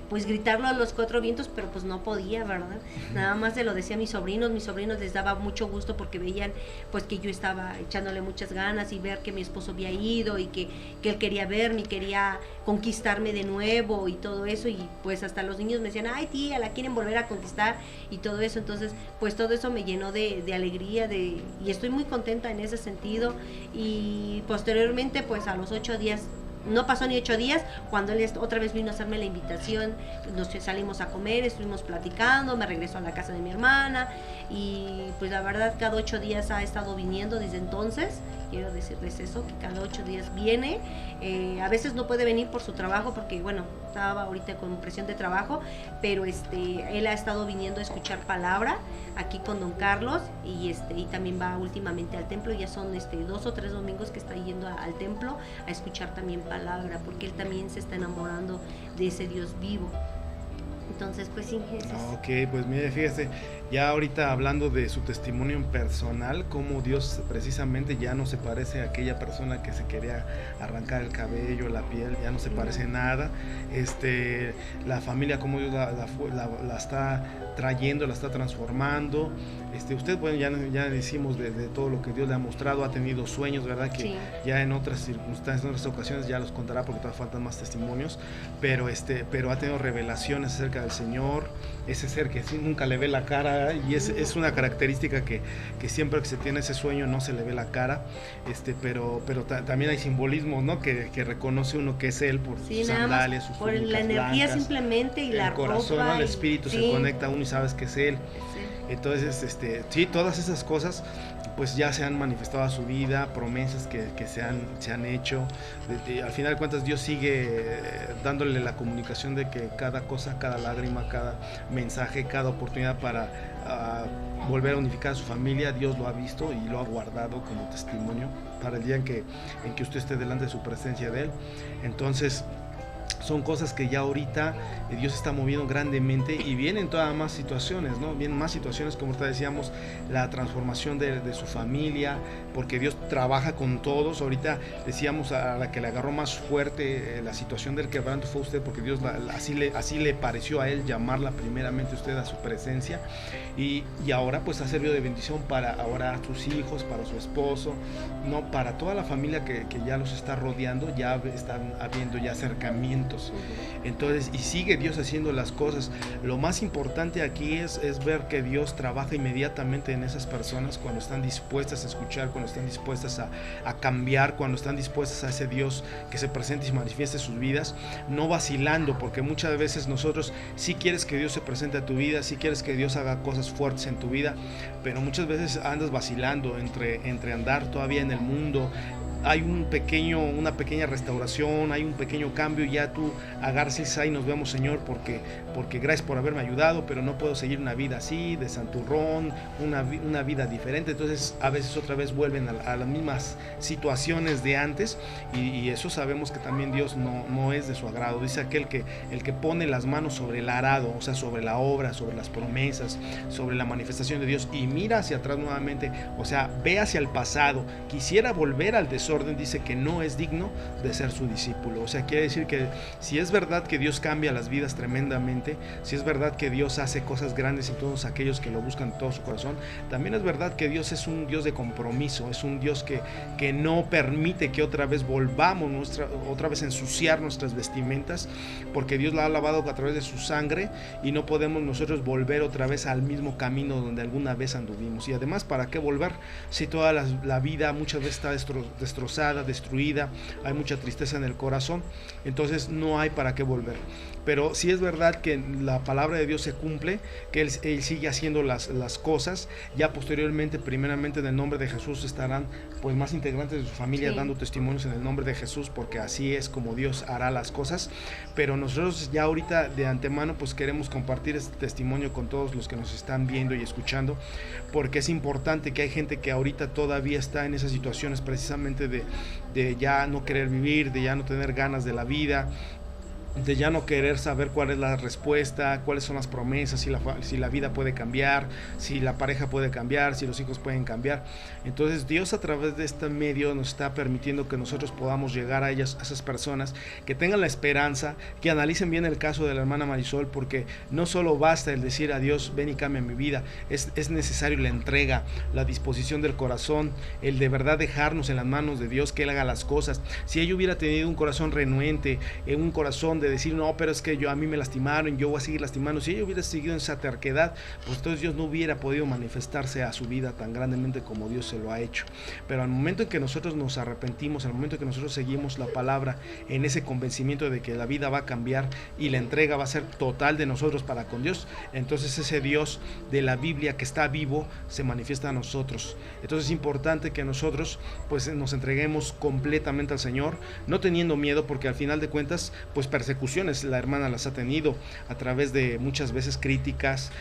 pues gritarlo a los cuatro vientos, pero pues no podía, ¿verdad? Nada más se lo decía a mis sobrinos les daba mucho gusto porque veían pues que yo estaba echándole muchas ganas, y ver que mi esposo había ido y que él quería verme y quería conquistarme de nuevo y todo eso, y pues hasta los niños me decían, ay tía, la quieren volver a conquistar y todo eso. Entonces pues todo eso me llenó de alegría, y estoy muy contenta en ese sentido. Y posteriormente pues a los 8 días, no pasó ni 8 días, cuando él otra vez vino a hacerme la invitación, nos salimos a comer, estuvimos platicando, me regresó a la casa de mi hermana, y pues la verdad cada 8 días ha estado viniendo desde entonces. Quiero decirles eso, que cada 8 días viene. A veces no puede venir por su trabajo porque bueno, estaba ahorita con presión de trabajo, pero él ha estado viniendo a escuchar palabra aquí con don Carlos, y también va últimamente al templo. Ya son 2 o 3 domingos que está yendo al templo a escuchar también palabra, porque él también se está enamorando de ese Dios vivo. Entonces pues sí, es eso. Ok, pues mire, fíjese, ya ahorita hablando de su testimonio en personal, cómo Dios precisamente ya no se parece a aquella persona que se quería arrancar el cabello, la piel, ya no se parece nada. La familia, cómo Dios la está trayendo, la está transformando. Usted, bueno, ya decimos de todo lo que Dios le ha mostrado, ha tenido sueños, ¿verdad? Que sí, ya en otras circunstancias, en otras ocasiones ya los contará porque todavía faltan más testimonios, pero ha tenido revelaciones acerca del Señor, ese ser que sí, nunca le ve la cara, y es una característica que siempre que se tiene ese sueño no se le ve la cara, pero también hay simbolismo, ¿no? Que reconoce uno que es Él por sus sandalias, sus por la energía blancas, simplemente, y la corazón, ropa, ¿no? El espíritu se conecta a uno y sabes que es Él. Sí. Entonces, sí, todas esas cosas pues ya se han manifestado a su vida, promesas que se han hecho. Al final de cuentas Dios sigue dándole la comunicación de que cada cosa, cada lágrima, cada mensaje, cada oportunidad para volver a unificar a su familia, Dios lo ha visto y lo ha guardado como testimonio para el día en que usted esté delante de su presencia de Él. Entonces son cosas que ya ahorita Dios está moviendo grandemente, y vienen todas más situaciones, ¿no? Vienen más situaciones, como ahorita decíamos, la transformación de su familia, porque Dios trabaja con todos. Ahorita decíamos, a la que le agarró más fuerte la situación del quebranto fue usted, porque Dios así le pareció a Él llamarla primeramente usted a su presencia, y ahora pues ha servido de bendición para ahora sus hijos, para su esposo, no, para toda la familia que ya los está rodeando. Ya están habiendo ya acercamientos. Entonces, y sigue Dios haciendo las cosas. Lo más importante aquí es ver que Dios trabaja inmediatamente en esas personas cuando están dispuestas a escuchar, cuando están dispuestas a cambiar, cuando están dispuestas a ese Dios que se presente y manifieste sus vidas, no vacilando, porque muchas veces nosotros sí quieres que Dios se presente a tu vida, sí quieres que Dios haga cosas fuertes en tu vida, pero muchas veces andas vacilando entre andar todavía en el mundo. Hay una pequeña restauración, hay un pequeño cambio, ya tú agarras y dices, ay, nos vemos, Señor, porque gracias por haberme ayudado, pero no puedo seguir una vida así, de santurrón, una vida diferente. Entonces a veces otra vez vuelven a las mismas situaciones de antes, y eso sabemos que también Dios no es de su agrado. Dice aquel que el que pone las manos sobre el arado, o sea, sobre la obra, sobre las promesas, sobre la manifestación de Dios, y mira hacia atrás nuevamente, o sea, ve hacia el pasado, quisiera volver al desorden, dice que no es digno de ser su discípulo. O sea, quiere decir que si es verdad que Dios cambia las vidas tremendamente, si es verdad que Dios hace cosas grandes en todos aquellos que lo buscan de todo su corazón, también es verdad que Dios es un Dios de compromiso, es un Dios que no permite que otra vez volvamos otra vez a ensuciar nuestras vestimentas, porque Dios la ha lavado a través de su sangre, y no podemos nosotros volver otra vez al mismo camino donde alguna vez anduvimos. Y además, ¿para qué volver si toda la vida muchas veces está destrozada destrozada, destruida, hay mucha tristeza en el corazón, entonces no hay para qué volver. Pero sí es verdad que la palabra de Dios se cumple, que Él sigue haciendo las cosas. Ya posteriormente, primeramente en el nombre de Jesús, estarán pues más integrantes de su familia dando testimonios en el nombre de Jesús, porque así es como Dios hará las cosas. Pero nosotros ya ahorita de antemano pues queremos compartir este testimonio con todos los que nos están viendo y escuchando, porque es importante que hay gente que ahorita todavía está en esas situaciones precisamente de ya no querer vivir, de ya no tener ganas de la vida, de ya no querer saber cuál es la respuesta, cuáles son las promesas, si la vida puede cambiar, si la pareja puede cambiar, si los hijos pueden cambiar. Entonces Dios a través de este medio nos está permitiendo que nosotros podamos llegar a ellas, a esas personas, que tengan la esperanza, que analicen bien el caso de la hermana Marisol, porque no solo basta el decir a Dios, ven y cambia mi vida, es necesario la entrega, la disposición del corazón, el de verdad dejarnos en las manos de Dios, que Él haga las cosas. Si ella hubiera tenido un corazón renuente, un corazón de decir, no, pero es que a mí me lastimaron, yo voy a seguir lastimando, si ella hubiera seguido en esa terquedad, pues entonces Dios no hubiera podido manifestarse a su vida tan grandemente como Dios se lo ha hecho. Pero al momento en que nosotros nos arrepentimos, al momento en que nosotros seguimos la palabra en ese convencimiento de que la vida va a cambiar y la entrega va a ser total de nosotros para con Dios, entonces ese Dios de la Biblia que está vivo se manifiesta a nosotros. Entonces es importante que nosotros pues nos entreguemos completamente al Señor, no teniendo miedo, porque al final de cuentas pues persecuciones la hermana las ha tenido a través de muchas veces críticas,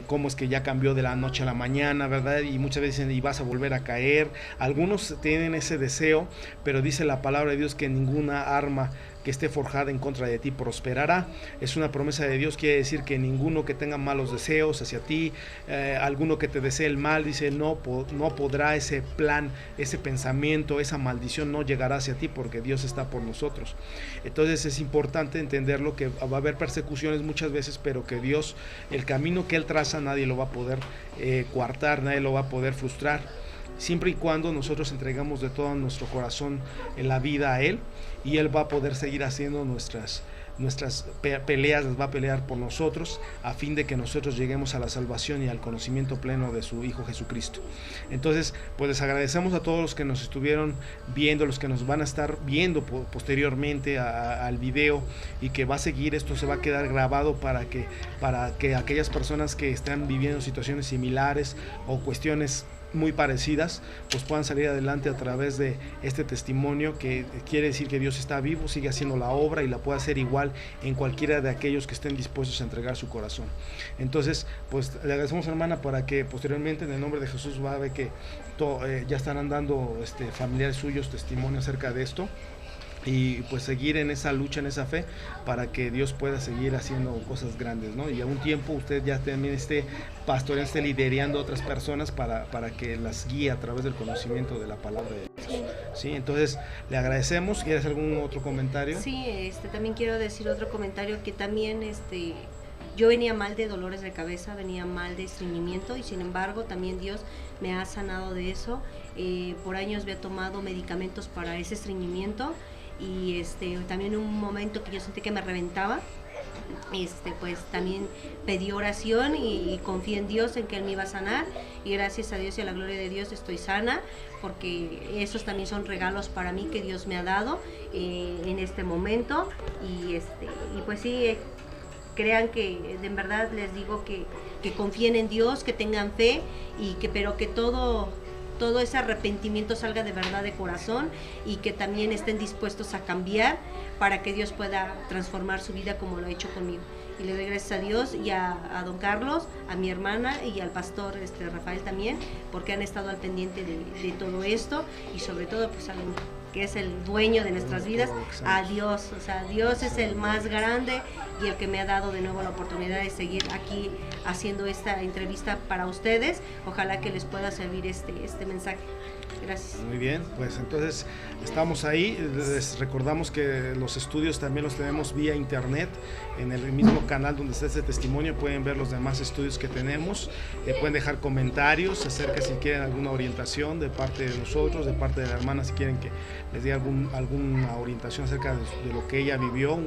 cómo es que ya cambió de la noche a la mañana, ¿verdad? Y muchas veces dicen, y vas a volver a caer. Algunos tienen ese deseo, pero dice la palabra de Dios que ninguna arma que esté forjada en contra de ti prosperará. Es una promesa de Dios, quiere decir que ninguno que tenga malos deseos hacia ti, alguno que te desee el mal, dice no podrá ese plan, ese pensamiento, esa maldición no llegará hacia ti, porque Dios está por nosotros. Entonces es importante entenderlo, que va a haber persecuciones muchas veces, pero que Dios, el camino que Él traza, nadie lo va a poder coartar, nadie lo va a poder frustrar, siempre y cuando nosotros entregamos de todo nuestro corazón en la vida a Él, y Él va a poder seguir haciendo nuestras peleas, las va a pelear por nosotros, a fin de que nosotros lleguemos a la salvación y al conocimiento pleno de su Hijo Jesucristo. Entonces, pues les agradecemos a todos los que nos estuvieron viendo, los que nos van a estar viendo posteriormente al video, y que va a seguir, esto se va a quedar grabado para que aquellas personas que están viviendo situaciones similares o cuestiones muy parecidas, pues puedan salir adelante a través de este testimonio, que quiere decir que Dios está vivo, sigue haciendo la obra y la puede hacer igual en cualquiera de aquellos que estén dispuestos a entregar su corazón. Entonces, pues le agradecemos, hermana, para que posteriormente en el nombre de Jesús va a ver que ya estarán dando familiares suyos testimonio acerca de esto, y pues seguir en esa lucha, en esa fe, para que Dios pueda seguir haciendo cosas grandes, ¿no? Y a un tiempo usted ya también esté pastoreando, esté liderando a otras personas para que las guíe a través del conocimiento de la palabra de Dios. Sí, entonces le agradecemos. ¿Quieres algún otro comentario? Sí, también quiero decir otro comentario, que también yo venía mal de dolores de cabeza, venía mal de estreñimiento, y sin embargo también Dios me ha sanado de eso. Por años había tomado medicamentos para ese estreñimiento, y también un momento que yo sentí que me reventaba, pues también pedí oración y confié en Dios, en que Él me iba a sanar, y gracias a Dios y a la gloria de Dios estoy sana, porque esos también son regalos para mí que Dios me ha dado en este momento, y pues sí, crean que en verdad les digo que confíen en Dios, que tengan fe, pero que todo ese arrepentimiento salga de verdad de corazón, y que también estén dispuestos a cambiar para que Dios pueda transformar su vida como lo ha hecho conmigo. Y le doy gracias a Dios y a don Carlos, a mi hermana y al pastor Rafael también, porque han estado al pendiente de todo esto, y sobre todo pues que es el dueño de nuestras vidas, a Dios. O sea, Dios es el más grande, y el que me ha dado de nuevo la oportunidad de seguir aquí haciendo esta entrevista para ustedes. Ojalá que les pueda servir este mensaje. Gracias. Muy bien, pues entonces estamos ahí. Les recordamos que los estudios también los tenemos vía internet, en el mismo canal donde está este testimonio pueden ver los demás estudios que tenemos. Pueden dejar comentarios acerca, si quieren alguna orientación de parte de nosotros, de parte de la hermana, si quieren que les dé alguna orientación acerca de lo que ella vivió.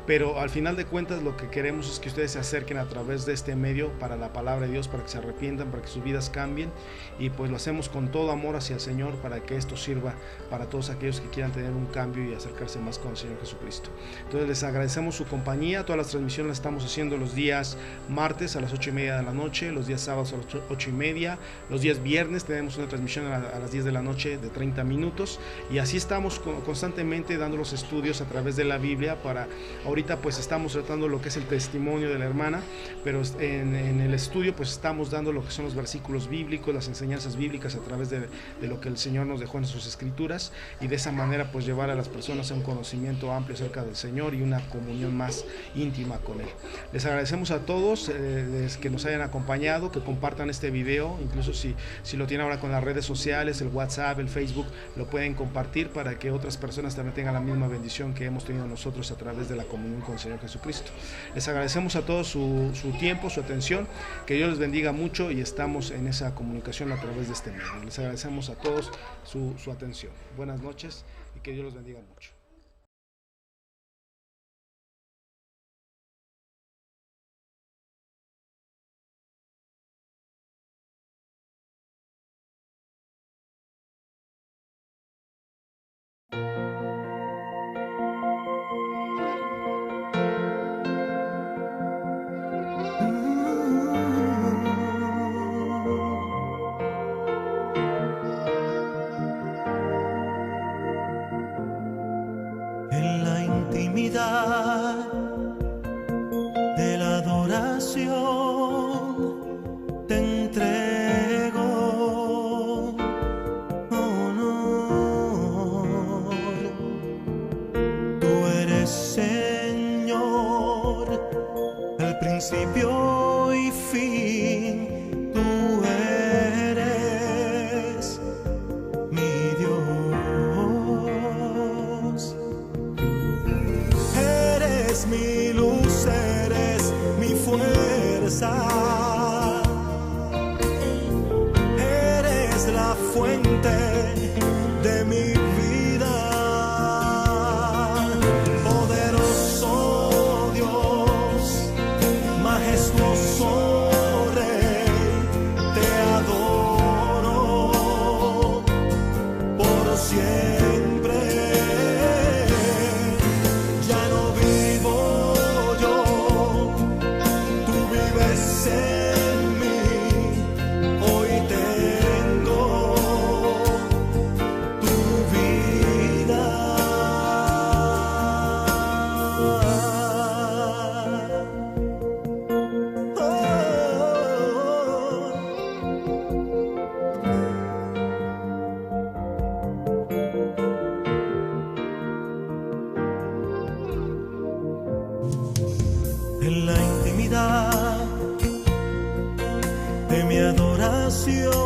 Pero al final de cuentas lo que queremos es que ustedes se acerquen a través de este medio para la palabra de Dios, para que se arrepientan, para que sus vidas cambien, y pues lo hacemos con todo amor hacia al Señor para que esto sirva para todos aquellos que quieran tener un cambio y acercarse más con el Señor Jesucristo. Entonces les agradecemos su compañía. Todas las transmisiones las estamos haciendo los días martes a las 8:30 de la noche, los días sábados a las 8:30, los días viernes tenemos una transmisión a las 10 de la noche de 30 minutos, y así estamos constantemente dando los estudios a través de la Biblia. Ahorita pues estamos tratando lo que es el testimonio de la hermana, pero en el estudio pues estamos dando lo que son los versículos bíblicos, las enseñanzas bíblicas a través de lo que el Señor nos dejó en sus escrituras, y de esa manera pues llevar a las personas a un conocimiento amplio acerca del Señor y una comunión más íntima con Él. Les agradecemos a todos que nos hayan acompañado, que compartan este video, incluso si lo tienen ahora con las redes sociales, el WhatsApp, el Facebook, lo pueden compartir para que otras personas también tengan la misma bendición que hemos tenido nosotros a través de la comunión con el Señor Jesucristo. Les agradecemos a todos su tiempo, su atención, que Dios les bendiga mucho, y estamos en esa comunicación a través de este medio. Les agradecemos a todos su atención. Buenas noches y que Dios los bendiga mucho. En la intimidad de la adoración te entrego honor. Tú eres Señor, el principio y fin. Tú eres mi Dios. Eres mi luz, eres mi fuerza. Eres la fuente de mi vida. Poderoso Dios, majestuoso Rey, te adoro por siempre. Ya no vivo yo, tú vives en mí. Hoy tengo tu vida. En la intimidad de mi adoración